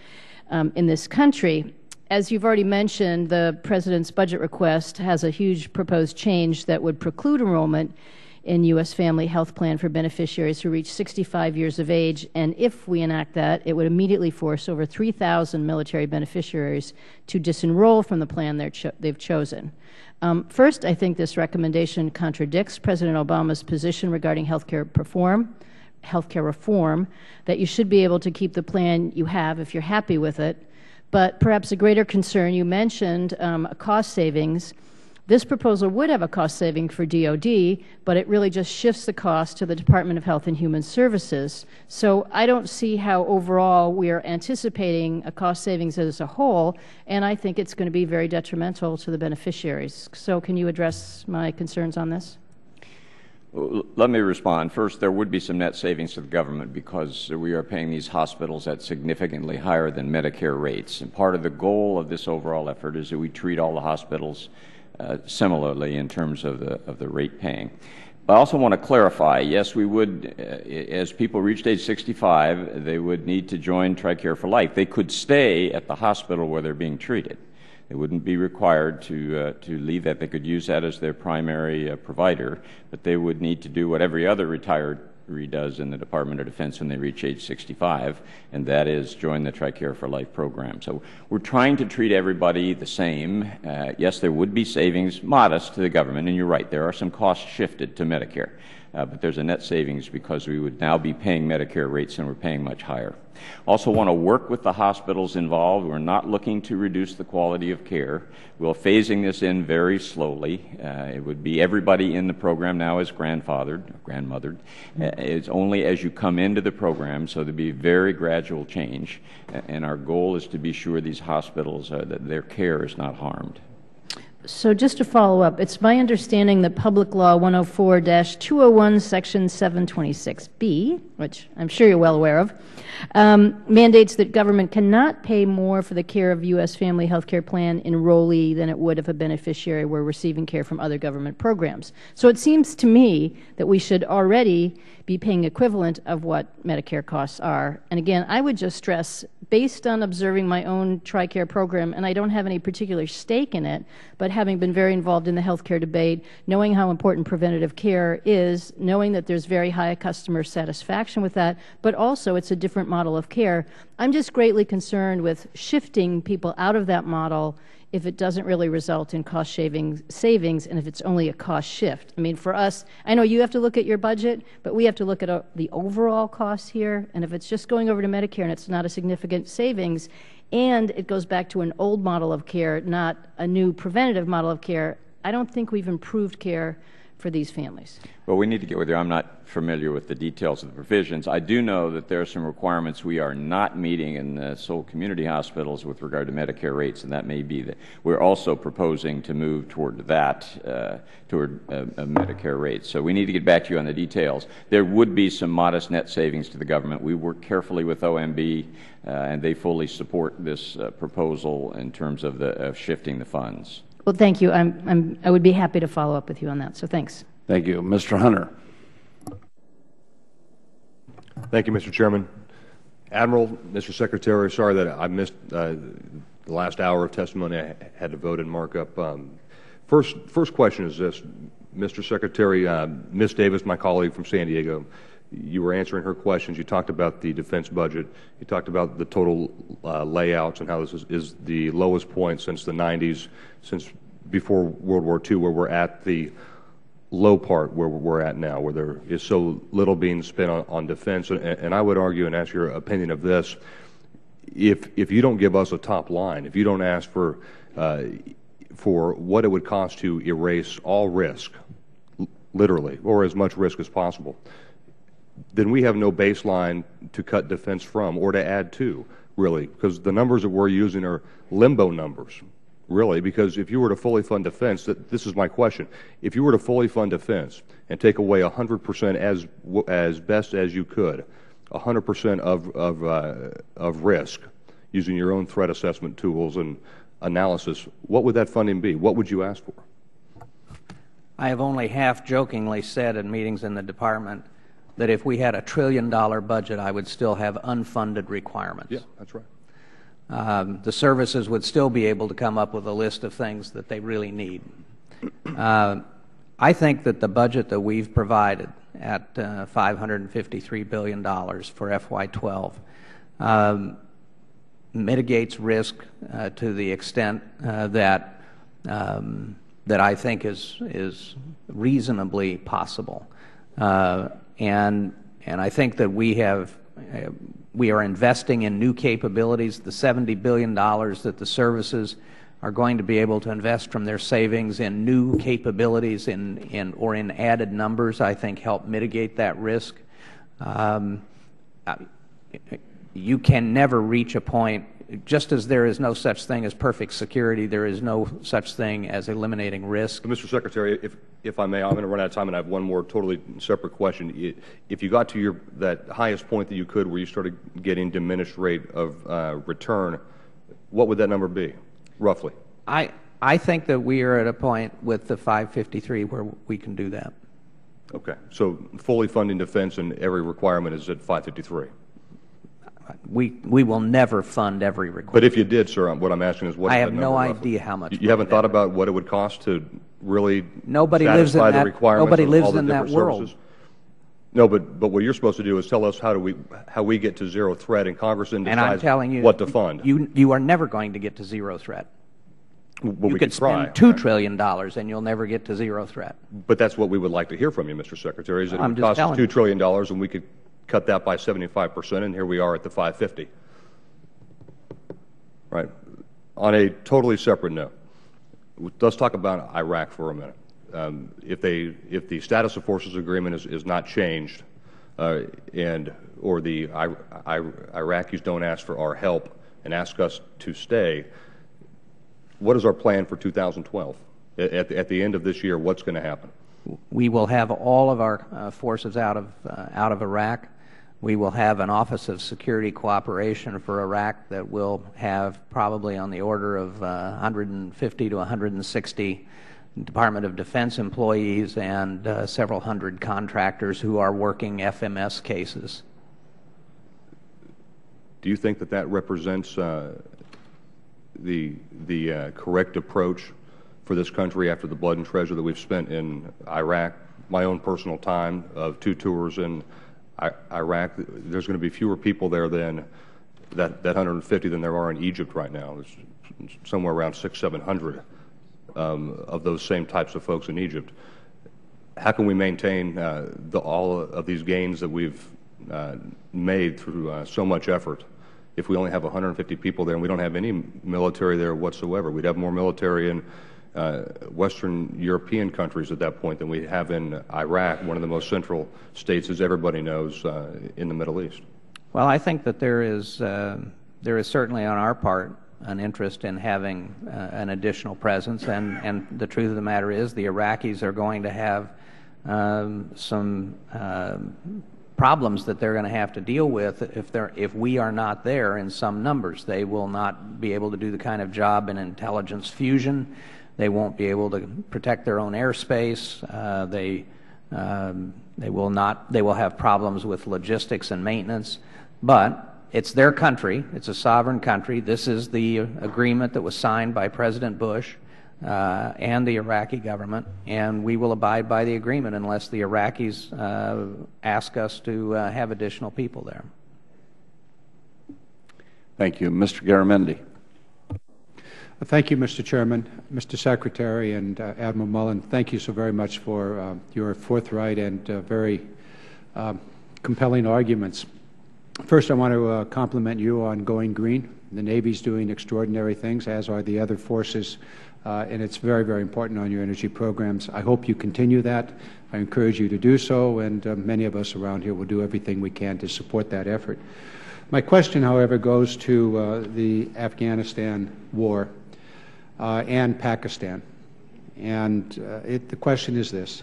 Speaker 13: in this country. As you've already mentioned, the President's budget request has a huge proposed change that would preclude enrollment in U.S. Family Health Plan for beneficiaries who reach 65 years of age, and if we enact that, it would immediately force over 3,000 military beneficiaries to disenroll from the plan they've chosen. First, I think this recommendation contradicts President Obama's position regarding healthcare reform, that you should be able to keep the plan you have if you're happy with it. But perhaps a greater concern, you mentioned cost savings. This proposal would have a cost saving for DOD, but it really just shifts the cost to the Department of Health and Human Services. So I don't see how overall we are anticipating a cost savings as a whole, and I think it's going to be very detrimental to the beneficiaries. So can you address my concerns on this?
Speaker 4: Let me respond. First, there would be some net savings to the government because we are paying these hospitals at significantly higher than Medicare rates. And part of the goal of this overall effort is that we treat all the hospitals similarly in terms of the rate paying. I also want to clarify, yes, we would, as people reached age 65, they would need to join Tricare for life. They could stay at the hospital where they're being treated. They wouldn't be required to leave that. They could use that as their primary provider, but they would need to do what every other retiree does in the Department of Defense when they reach age 65, and that is join the Tricare for Life program. So we're trying to treat everybody the same. Yes, there would be savings, modest, to the government, and you're right, there are some costs shifted to Medicare. But there's a net savings because we would now be paying Medicare rates and we're paying much higher. Also want to work with the hospitals involved. We're not looking to reduce the quality of care. We're phasing this in very slowly. It would be everybody in the program now is grandfathered, grandmothered. It's only as you come into the program, so there'll be very gradual change. And our goal is to be sure these hospitals, that their care is not harmed.
Speaker 13: So just to follow up, it's my understanding that Public Law 104-201, Section 726B, which I'm sure you're well aware of, mandates that government cannot pay more for the care of U.S. Family Health Care Plan enrollee than it would if a beneficiary were receiving care from other government programs. So it seems to me that we should already be paying equivalent of what Medicare costs are. And again, I would just stress, based on observing my own Tricare program, and I don't have any particular stake in it, but having been very involved in the healthcare debate, knowing how important preventative care is, knowing that there's very high customer satisfaction with that, but also it's a different model of care, I'm just greatly concerned with shifting people out of that model if it doesn't really result in cost savings and if it's only a cost shift. I mean, for us, I know you have to look at your budget, but we have to look at the overall costs here, and if it's just going over to Medicare and it's not a significant savings, and it goes back to an old model of care, not a new preventative model of care, I don't think we've improved care for these families.
Speaker 4: Well, we need to get with you. I'm not familiar with the details of the provisions. I do know that there are some requirements we are not meeting in the Seoul community hospitals with regard to Medicare rates, and that may be that we're also proposing to move toward that, toward a Medicare rate. So we need to get back to you on the details. There would be some modest net savings to the government. We work carefully with OMB, and they fully support this proposal in terms of shifting the funds.
Speaker 13: Well, thank you. I would be happy to follow up with you on that, so thanks.
Speaker 6: Thank you. Mr. Hunter.
Speaker 14: Thank you, Mr. Chairman. Admiral, Mr. Secretary, sorry that I missed the last hour of testimony. I had to vote and mark up. First question is this. Mr. Secretary, Ms. Davis, my colleague from San Diego, you were answering her questions. You talked about the defense budget. You talked about the total layouts and how this is the lowest point since the 90s, since before World War II, where we're at the low part where we're at now, where there is so little being spent on defense. And I would argue and ask your opinion of this. If you don't give us a top line, if you don't ask for what it would cost to erase all risk, literally, or as much risk as possible, then we have no baseline to cut defense from or to add to, really, because the numbers that we're using are limbo numbers, really, because if you were to fully fund defense, this is my question, if you were to fully fund defense and take away 100% as best as you could, 100% of risk using your own threat assessment tools and analysis, what would that funding be? What would you ask for?
Speaker 2: I have only half-jokingly said in meetings in the Department that if we had $1 trillion budget, I would still have unfunded requirements.
Speaker 14: Yeah, that's right.
Speaker 2: The services would still be able to come up with a list of things that they really need. I think that the budget that we've provided at $553 billion for FY12 mitigates risk to the extent that I think is reasonably possible. And I think that we are investing in new capabilities. The $70 billion that the services are going to be able to invest from their savings in new capabilities or in added numbers, I think, help mitigate that risk. You can never reach a point, just as there is no such thing as perfect security, there is no such thing as eliminating risk.
Speaker 14: Mr. Secretary, if I may, I'm going to run out of time, and I have one more totally separate question. If you got to that highest point that you could, where you started getting diminished rate of return, what would that number be, roughly?
Speaker 2: I think that we are at a point with the 553 where we can do that.
Speaker 14: Okay. So fully funding defense and every requirement is at 553.
Speaker 2: We will never fund every requirement.
Speaker 14: But if you did, sir, what I'm asking is what is
Speaker 2: I
Speaker 14: that
Speaker 2: have
Speaker 14: number
Speaker 2: no
Speaker 14: roughly?
Speaker 2: idea how much.
Speaker 14: You haven't thought about what it would cost to really
Speaker 2: Nobody lives in
Speaker 14: satisfy the
Speaker 2: that.
Speaker 14: requirements
Speaker 2: Nobody
Speaker 14: of
Speaker 2: lives
Speaker 14: all the
Speaker 2: in that
Speaker 14: different
Speaker 2: world.
Speaker 14: services? No, but what you're supposed to do is tell us how we get to zero threat, and Congress then decides
Speaker 2: And I'm telling you,
Speaker 14: what to fund.
Speaker 2: You are never going to get to zero threat.
Speaker 14: Well,
Speaker 2: You
Speaker 14: we
Speaker 2: could
Speaker 14: try,
Speaker 2: spend $2
Speaker 14: right?
Speaker 2: trillion and you'll never get to zero threat.
Speaker 14: But that's what we would like to hear from you, Mr. Secretary, is that it
Speaker 2: I'm
Speaker 14: would
Speaker 2: just
Speaker 14: cost us
Speaker 2: telling you.
Speaker 14: $2 trillion and we could cut that by 75%, and here we are at the 550. Right. On a totally separate note, let's talk about Iraq for a minute. If the status of forces agreement is not changed, or the Iraqis don't ask for our help and ask us to stay, what is our plan for 2012? At the end of this year, what's going to happen?
Speaker 2: We will have all of our forces out of Iraq. We will have an Office of Security Cooperation for Iraq that will have probably on the order of 150 to 160 Department of Defense employees and several hundred contractors who are working FMS cases.
Speaker 14: Do you think that represents the correct approach for this country after the blood and treasure that we've spent in Iraq? My own personal time of 2 tours in Iraq, there's going to be fewer people there than that 150 than there are in Egypt right now. There's somewhere around 600-700 of those same types of folks in Egypt. How can we maintain all of these gains that we've made through so much effort if we only have 150 people there and we don't have any military there whatsoever? We'd have more military in Western European countries at that point than we have in Iraq, one of the most central states, as everybody knows, in the Middle East.
Speaker 2: Well, I think that there is certainly on our part an interest in having an additional presence, and the truth of the matter is the Iraqis are going to have some problems that they're going to have to deal with if we are not there in some numbers. They will not be able to do the kind of job in intelligence fusion. They won't be able to protect their own airspace. They will have problems with logistics and maintenance. But it's their country. It's a sovereign country. This is the agreement that was signed by President Bush and the Iraqi government, and we will abide by the agreement unless the Iraqis ask us to have additional people there.
Speaker 6: Thank you. Mr. Garamendi.
Speaker 15: Thank you, Mr. Chairman, Mr. Secretary, and Admiral Mullen. Thank you so very much for your forthright and very compelling arguments. First, I want to compliment you on going green. The Navy's doing extraordinary things, as are the other forces, and it's very, very important on your energy programs. I hope you continue that. I encourage you to do so, and many of us around here will do everything we can to support that effort. My question, however, goes to the Afghanistan war and Pakistan. And the question is this.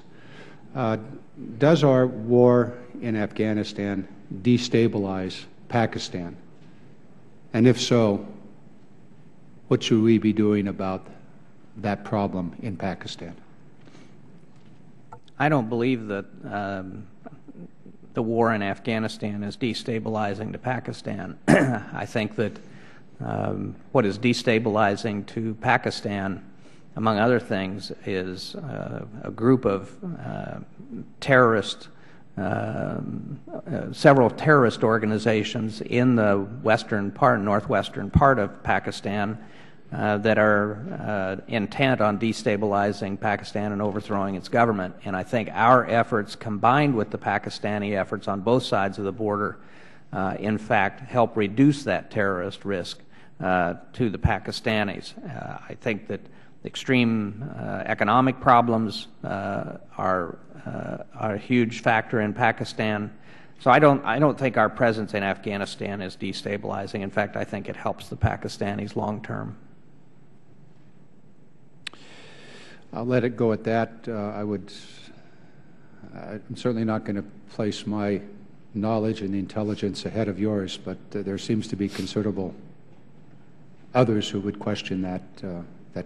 Speaker 15: Does our war in Afghanistan destabilize Pakistan? And if so, what should we be doing about that problem in Pakistan?
Speaker 2: I don't believe that the war in Afghanistan is destabilizing to Pakistan. I think that what is destabilizing to Pakistan, among other things, is a group of several terrorist organizations in the northwestern part of Pakistan that are intent on destabilizing Pakistan and overthrowing its government. And I think our efforts, combined with the Pakistani efforts on both sides of the border, in fact, help reduce that terrorist risk to the Pakistanis. I think that extreme economic problems are a huge factor in Pakistan. So I don't think our presence in Afghanistan is destabilizing. In fact, I think it helps the Pakistanis long term.
Speaker 15: I'll let it go at that. I'm certainly not going to place my knowledge and intelligence ahead of yours, but there seems to be considerable others who would question that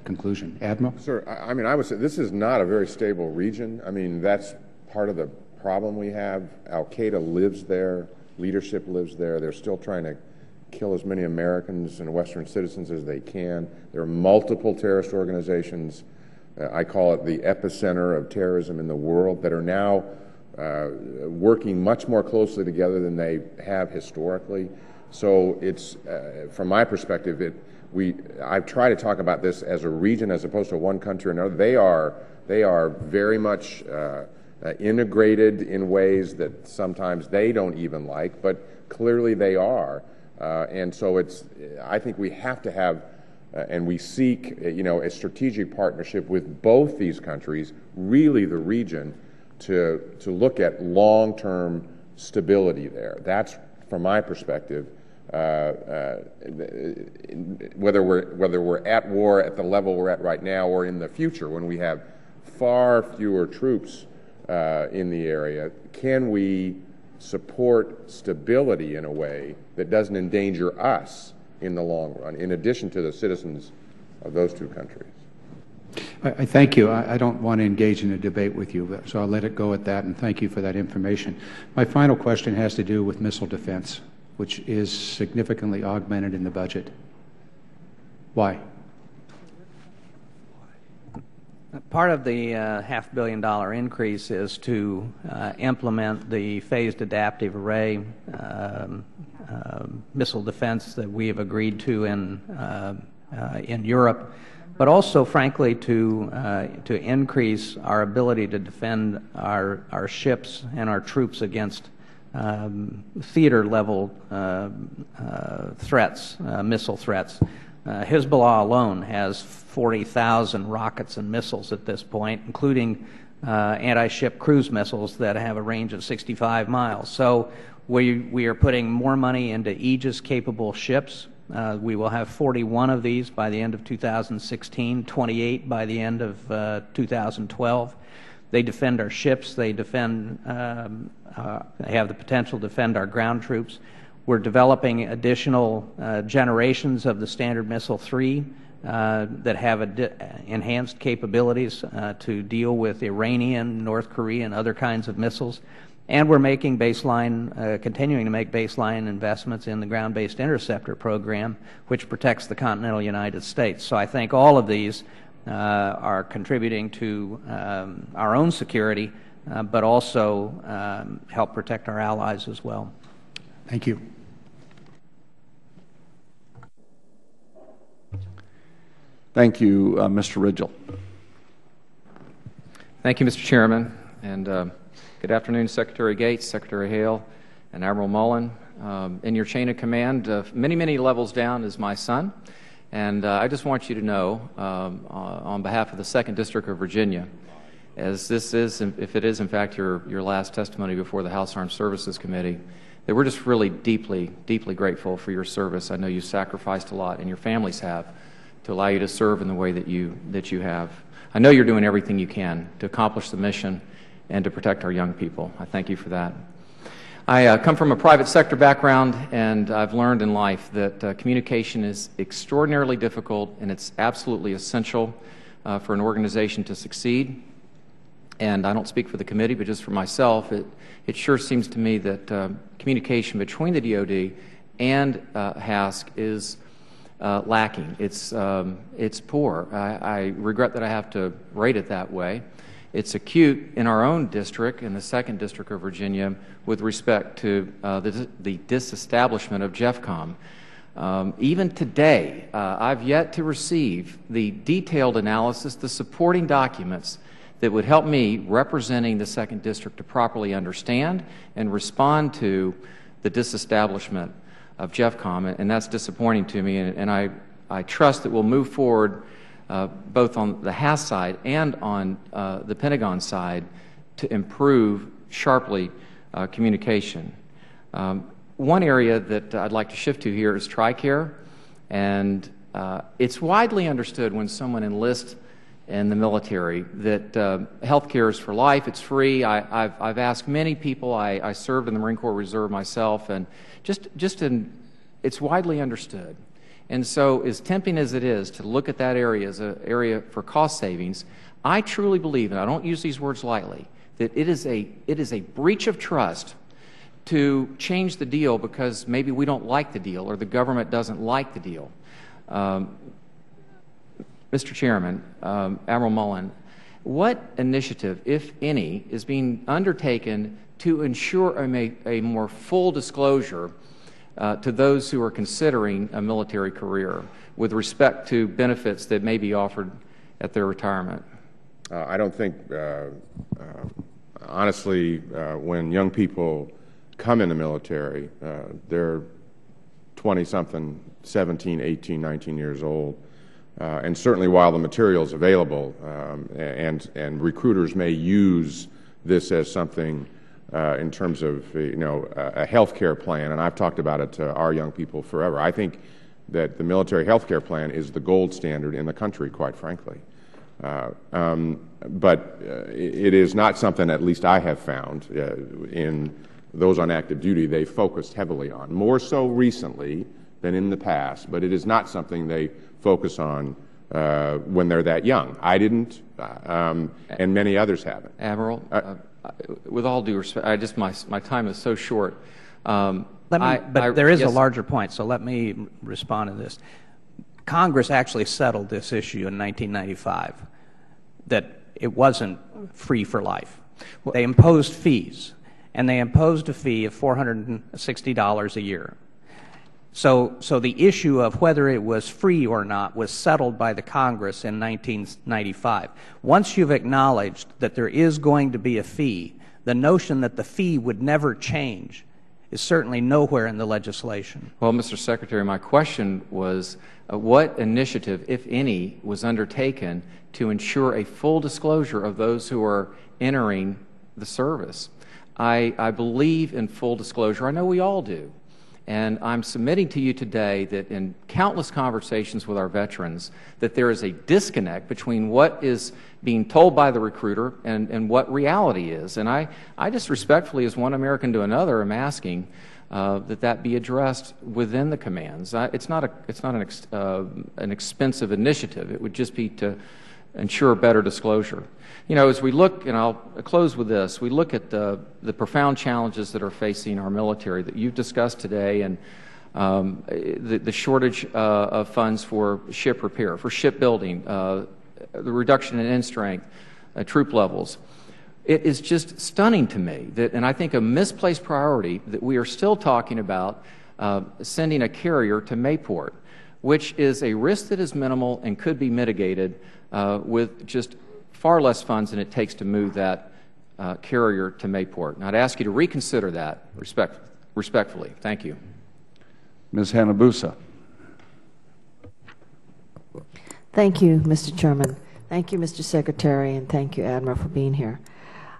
Speaker 15: conclusion. Admiral?
Speaker 3: Sir, I mean, I would say this is not a very stable region. I mean, that's part of the problem we have. Al-Qaeda lives there, leadership lives there. They're still trying to kill as many Americans and Western citizens as they can. There are multiple terrorist organizations, I call it the epicenter of terrorism in the world, that are now working much more closely together than they have historically. So it's, from my perspective, I try to talk about this as a region as opposed to one country or another. They are very much integrated in ways that sometimes they don't even like, but clearly they are. And so I think we have to have, and we seek, a strategic partnership with both these countries, really the region, to look at long-term stability there. That's, from my perspective, whether we're at war at the level we're at right now or in the future when we have far fewer troops in the area, can we support stability in a way that doesn't endanger us in the long run, in addition to the citizens of those two countries?
Speaker 15: I thank you. I don't want to engage in a debate with you, so I'll let it go at that, and thank you for that information. My final question has to do with missile defense, which is significantly augmented in the budget. Why?
Speaker 2: Part of the $500 million increase is to implement the phased adaptive array missile defense that we have agreed to in Europe, but also, frankly, to increase our ability to defend our ships and our troops against theater-level threats, missile threats. Hezbollah alone has 40,000 rockets and missiles at this point, including anti-ship cruise missiles that have a range of 65 miles. So we are putting more money into Aegis-capable ships. We will have 41 of these by the end of 2016, 28 by the end of 2012. They defend our ships. They defend. They have the potential to defend our ground troops. We're developing additional generations of the Standard Missile 3 that have enhanced capabilities to deal with Iranian, North Korean, and other kinds of missiles. And we're making continuing to make baseline investments in the ground-based interceptor program, which protects the continental United States. So I think all of these are contributing to our own security, but also help protect our allies as well.
Speaker 15: Thank you.
Speaker 6: Thank you, Mr. Ridgell.
Speaker 16: Thank you, Mr. Chairman, and good afternoon, Secretary Gates, Secretary Hale, and Admiral Mullen. In your chain of command, many, many levels down is my son, and I just want you to know, on behalf of the 2nd District of Virginia, as this is, if it is in fact your last testimony before the House Armed Services Committee, that we're just really deeply, deeply grateful for your service. I know you sacrificed a lot, and your families have, to allow you to serve in the way that you have. I know you're doing everything you can to accomplish the mission and to protect our young people. I thank you for that. I come from a private sector background, and I've learned in life that communication is extraordinarily difficult, and it's absolutely essential for an organization to succeed. And I don't speak for the committee, but just for myself, it sure seems to me that communication between the DOD and HASC is lacking. It's poor. I regret that I have to rate it that way. It's acute in our own district, in the 2nd District of Virginia, with respect to the disestablishment of JEFCOM. Even today, I've yet to receive the detailed analysis, the supporting documents that would help me, representing the 2nd District, to properly understand and respond to the disestablishment of JEFCOM, and that's disappointing to me, and I trust that we'll move forward both on the HASC side and on the Pentagon side to improve sharply communication. One area that I'd like to shift to here is Tricare, and it's widely understood when someone enlists in the military that health care is for life, it's free. I've asked many people, I served in the Marine Corps Reserve myself, and it's widely understood. And so as tempting as it is to look at that area as an area for cost savings, I truly believe, and I don't use these words lightly, that it is a breach of trust to change the deal because maybe we don't like the deal or the government doesn't like the deal. Mr. Chairman, Admiral Mullen, what initiative, if any, is being undertaken to ensure a more full disclosure to those who are considering a military career with respect to benefits that may be offered at their retirement?
Speaker 3: I don't think, honestly, when young people come in the military, they're 20-something, 17, 18, 19 years old. And certainly while the material is available, and recruiters may use this as something in terms of, a health care plan, and I've talked about it to our young people forever. I think that the military health care plan is the gold standard in the country, quite frankly. But it is not something, at least I have found, in those on active duty, they focused heavily on, more so recently than in the past, but it is not something they focus on when they're that young. I didn't, and many others haven't.
Speaker 16: Admiral, with all due respect, my time is so short.
Speaker 2: But there is a larger point, so let me respond to this. Congress actually settled this issue in 1995, that it wasn't free for life. They imposed fees, and they imposed a fee of $460 a year. So the issue of whether it was free or not was settled by the Congress in 1995. Once you've acknowledged that there is going to be a fee, the notion that the fee would never change is certainly nowhere in the legislation.
Speaker 16: Well, Mr. Secretary, my question was what initiative, if any, was undertaken to ensure a full disclosure of those who are entering the service? I believe in full disclosure. I know we all do. And I'm submitting to you today that in countless conversations with our veterans, that there is a disconnect between what is being told by the recruiter and what reality is. And I just respectfully, as one American to another, am asking that be addressed within the commands. It's not an expensive initiative. It would just be to ensure better disclosure. As we look, and I'll close with this, we look at the profound challenges that are facing our military that you've discussed today, and the shortage of funds for ship repair, for shipbuilding, the reduction in end strength, troop levels. It is just stunning to me that, and I think a misplaced priority, that we are still talking about sending a carrier to Mayport, which is a risk that is minimal and could be mitigated with just far less funds than it takes to move that carrier to Mayport. And I'd ask you to reconsider that respectfully. Thank you.
Speaker 6: Ms. Hanabusa.
Speaker 17: Thank you, Mr. Chairman. Thank you, Mr. Secretary, and thank you, Admiral, for being here.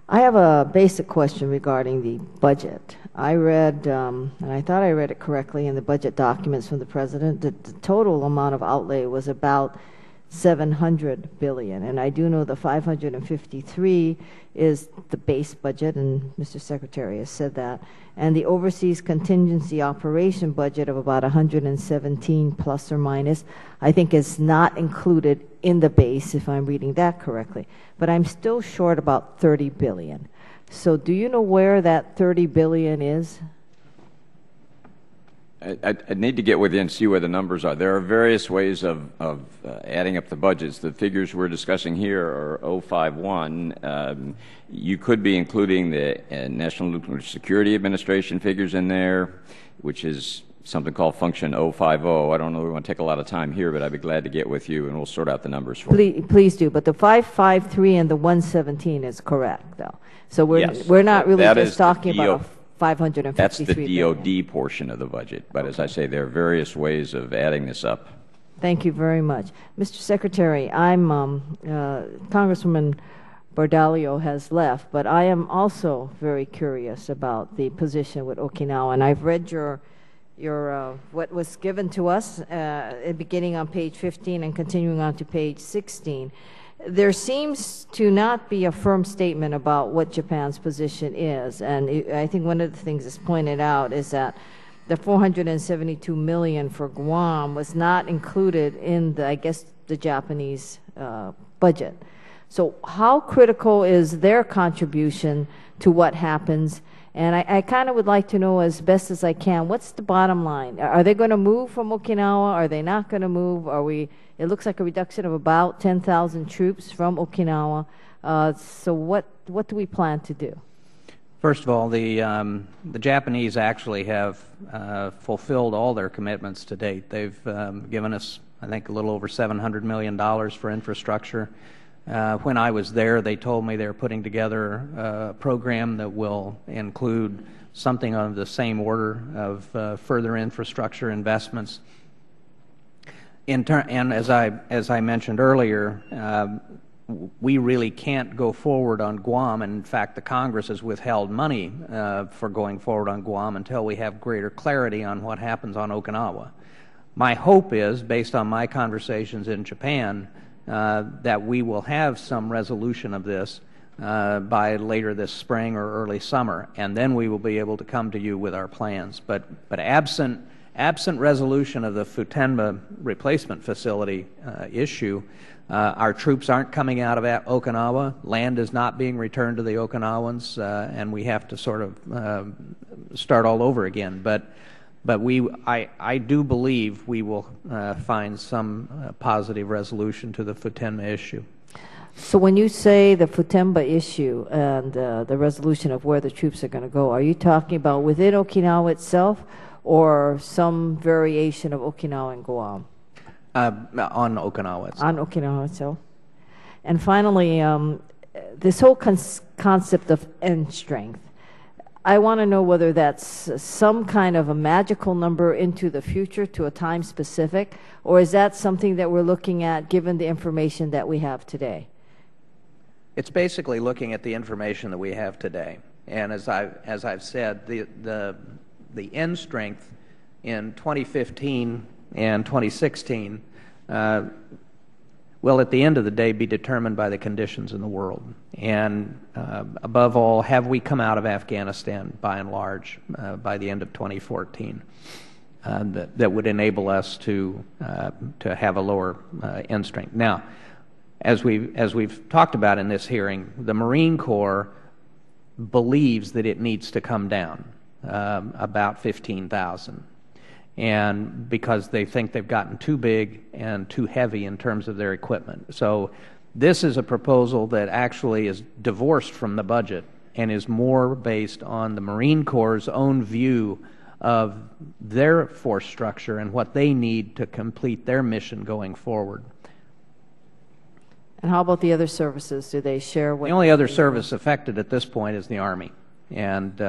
Speaker 17: I have a basic question regarding the budget. I read, and I thought I read it correctly in the budget documents from the President, that the total amount of outlay was about $700 billion, and I do know the 553 is the base budget, and Mr. Secretary has said that, and the overseas contingency operation budget of about 117 plus or minus, I think is not included in the base, if I'm reading that correctly, but I'm still short about $30 billion. So do you know where that $30 billion is?
Speaker 4: I need to get with you and see where the numbers are. There are various ways of adding up the budgets. The figures we're discussing here are 051. You could be including the National Nuclear Security Administration figures in there, which is something called Function 050. I don't know if we want to take a lot of time here, but I'd be glad to get with you, and we'll sort out the numbers for you.
Speaker 17: Please do. But the 553 and the 117 is correct, though. So we're not really just talking about a 553
Speaker 4: That's the
Speaker 17: billion.
Speaker 4: DOD portion of the budget. But as I say, there are various ways of adding this up.
Speaker 17: Thank you very much. Mr. Secretary, I'm Congresswoman Bardalio has left, but I am also very curious about the position with Okinawa, and I've read your what was given to us beginning on page 15 and continuing on to page 16. There seems to not be a firm statement about what Japan's position is, and I think one of the things that's pointed out is that the $472 million for Guam was not included in the, I guess, the Japanese budget. So how critical is their contribution to what happens? And I kind of would like to know, as best as I can, what's the bottom line? Are they going to move from Okinawa? Are they not going to move? It looks like a reduction of about 10,000 troops from Okinawa. So what do we plan to do?
Speaker 2: First of all, the Japanese actually have fulfilled all their commitments to date. They've given us, I think, a little over $700 million for infrastructure. When I was there, they told me they're putting together a program that will include something of the same order of further infrastructure investments. And as I mentioned earlier, we really can't go forward on Guam, and in fact the Congress has withheld money for going forward on Guam until we have greater clarity on what happens on Okinawa. My hope is, based on my conversations in Japan, that we will have some resolution of this by later this spring or early summer, and then we will be able to come to you with our plans. But absent resolution of the Futenma replacement facility issue, our troops aren't coming out of Okinawa, land is not being returned to the Okinawans, and we have to sort of start all over again. But I do believe we will find some positive resolution to the Futenma issue.
Speaker 17: So when you say the Futenma issue and the resolution of where the troops are going to go, are you talking about within Okinawa itself or some variation of Okinawa and Guam?
Speaker 2: On Okinawa itself.
Speaker 17: On Okinawa itself. And finally, this whole concept of end strength, I want to know whether that's some kind of a magical number into the future to a time specific, or is that something that we're looking at given the information that we have today?
Speaker 2: It's basically looking at the information that we have today. And as I've said, the end strength in 2015 and 2016 will, at the end of the day, be determined by the conditions in the world. And above all, have we come out of Afghanistan, by and large, by the end of 2014, that would enable us to have a lower end strength. Now, as we've talked about in this hearing, the Marine Corps believes that it needs to come down about 15,000. And because they think they've gotten too big and too heavy in terms of their equipment. So this is a proposal that actually is divorced from the budget and is more based on the Marine Corps' own view of their force structure and what they need to complete their mission going forward.
Speaker 17: And how about the other services? Do they share what?
Speaker 2: The only other service affected at this point is the Army. And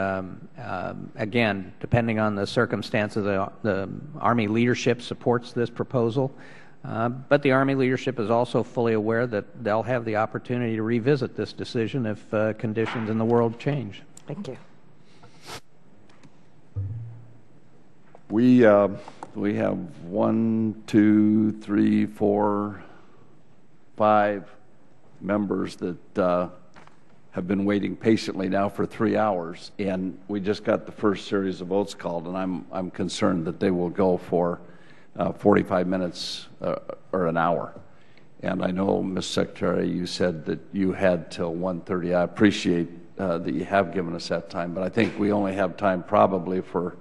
Speaker 2: again, depending on the circumstances, the Army leadership supports this proposal. But the Army leadership is also fully aware that they'll have the opportunity to revisit this decision if conditions in the world change.
Speaker 17: Thank you.
Speaker 6: We have 1, 2, 3, 4, 5 members that have been waiting patiently now for 3 hours, and we just got the first series of votes called, and I'm concerned that they will go for 45 minutes or an hour. And I know, Ms. Secretary, you said that you had till 1:30. I appreciate that you have given us that time, but I think we only have time probably for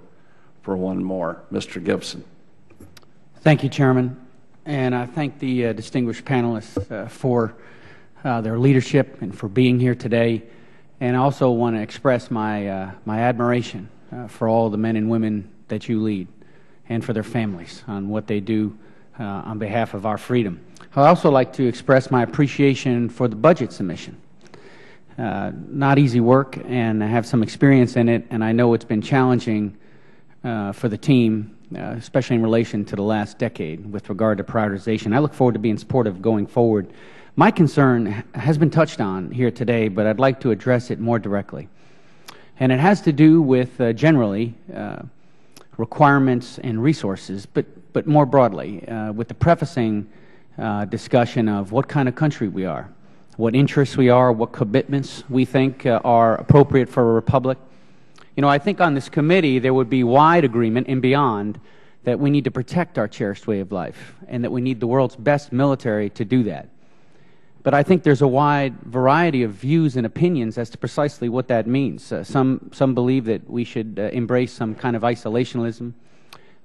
Speaker 6: one more. Mr. Gibson.
Speaker 18: Thank you, Chairman, and I thank the distinguished panelists for their leadership and for being here today. And I also want to express my admiration for all the men and women that you lead and for their families on what they do on behalf of our freedom. I'd also like to express my appreciation for the budget submission. Not easy work, and I have some experience in it, and I know it's been challenging for the team, especially in relation to the last decade with regard to prioritization. I look forward to being supportive going forward. My concern has been touched on here today, but I'd like to address it more directly. And it has to do with, generally, requirements and resources, but more broadly, with the prefacing discussion of what kind of country we are, what interests we are, what commitments we think are appropriate for a republic. You know, I think on this committee there would be wide agreement and beyond that we need to protect our cherished way of life and that we need the world's best military to do that. But I think there's a wide variety of views and opinions as to precisely what that means. Some believe that we should embrace some kind of isolationism.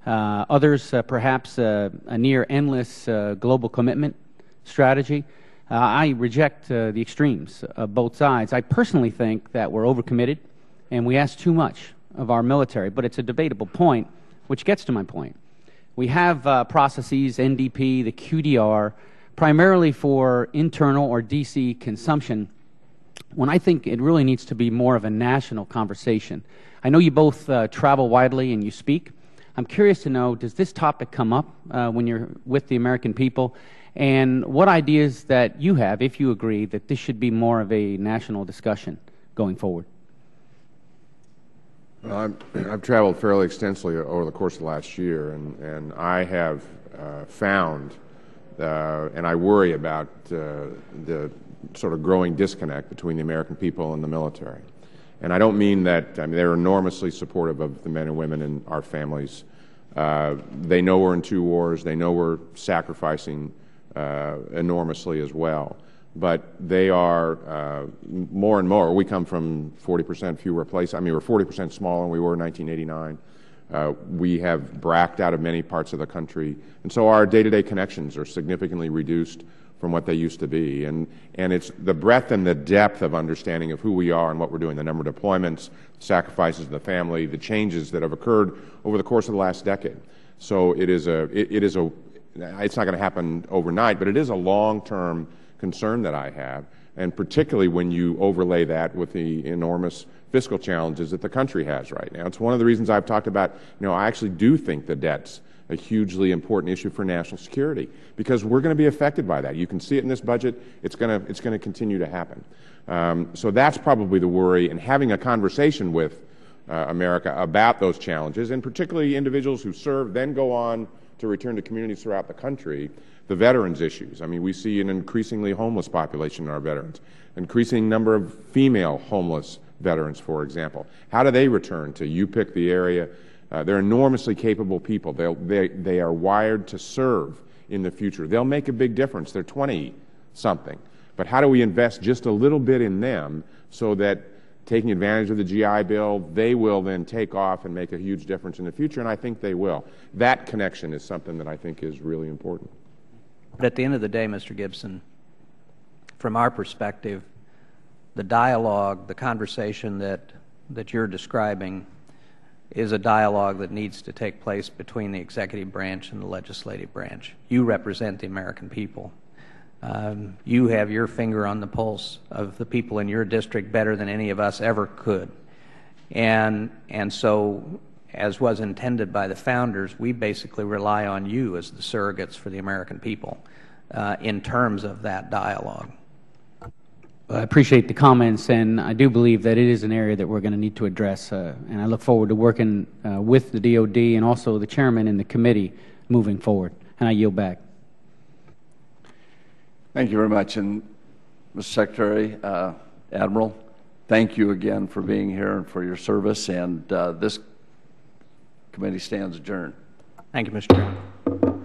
Speaker 18: Others, perhaps a near endless global commitment strategy. I reject the extremes of both sides. I personally think that we're overcommitted and we ask too much of our military, but it's a debatable point, which gets to my point. We have processes, NDP, the QDR, primarily for internal or DC consumption, when I think it really needs to be more of a national conversation. I know you both travel widely and you speak. I'm curious to know, does this topic come up when you're with the American people? And what ideas that you have, if you agree, that this should be more of a national discussion going forward?
Speaker 3: Well, I've traveled fairly extensively over the course of the last year, and I have found, and I worry about the sort of growing disconnect between the American people and the military. And I don't mean that, I mean, they're enormously supportive of the men and women in our families. They know we're in 2 wars. They know we're sacrificing enormously as well. But they are more and more. We come from 40% fewer places. I mean, we're 40% smaller than we were in 1989. We have bracked out of many parts of the country. And so our day-to-day connections are significantly reduced from what they used to be. And it's the breadth and the depth of understanding of who we are and what we're doing, the number of deployments, sacrifices of the family, the changes that have occurred over the course of the last decade. So it's not going to happen overnight, but it is a long-term concern that I have, and particularly when you overlay that with the enormous fiscal challenges that the country has right now. It's one of the reasons I've talked about, I actually do think the debt's a hugely important issue for national security, because we're going to be affected by that. You can see it in this budget. It's going to continue to happen. So that's probably the worry, and having a conversation with America about those challenges, and particularly individuals who serve, then go on to return to communities throughout the country. The veterans issues. I mean, we see an increasingly homeless population in our veterans, increasing number of female homeless veterans, for example. How do they return to? You pick the area. They're enormously capable people. They are wired to serve in the future. They'll make a big difference. They're 20-something. But how do we invest just a little bit in them so that, taking advantage of the GI Bill, they will then take off and make a huge difference in the future, and I think they will. That connection is something that I think is really important.
Speaker 2: But at the end of the day, Mr. Gibson, from our perspective, the dialogue, the conversation that you're describing is a dialogue that needs to take place between the executive branch and the legislative branch. You represent the American people. You have your finger on the pulse of the people in your district better than any of us ever could. And so, as was intended by the founders, we basically rely on you as the surrogates for the American people in terms of that dialogue.
Speaker 18: I appreciate the comments, and I do believe that it is an area that we're going to need to address, and I look forward to working with the DOD and also the chairman and the committee moving forward. And I yield back.
Speaker 6: Thank you very much. And Mr. Secretary, Admiral, thank you again for being here and for your service, and this committee stands adjourned.
Speaker 2: Thank you, Mr. Chairman.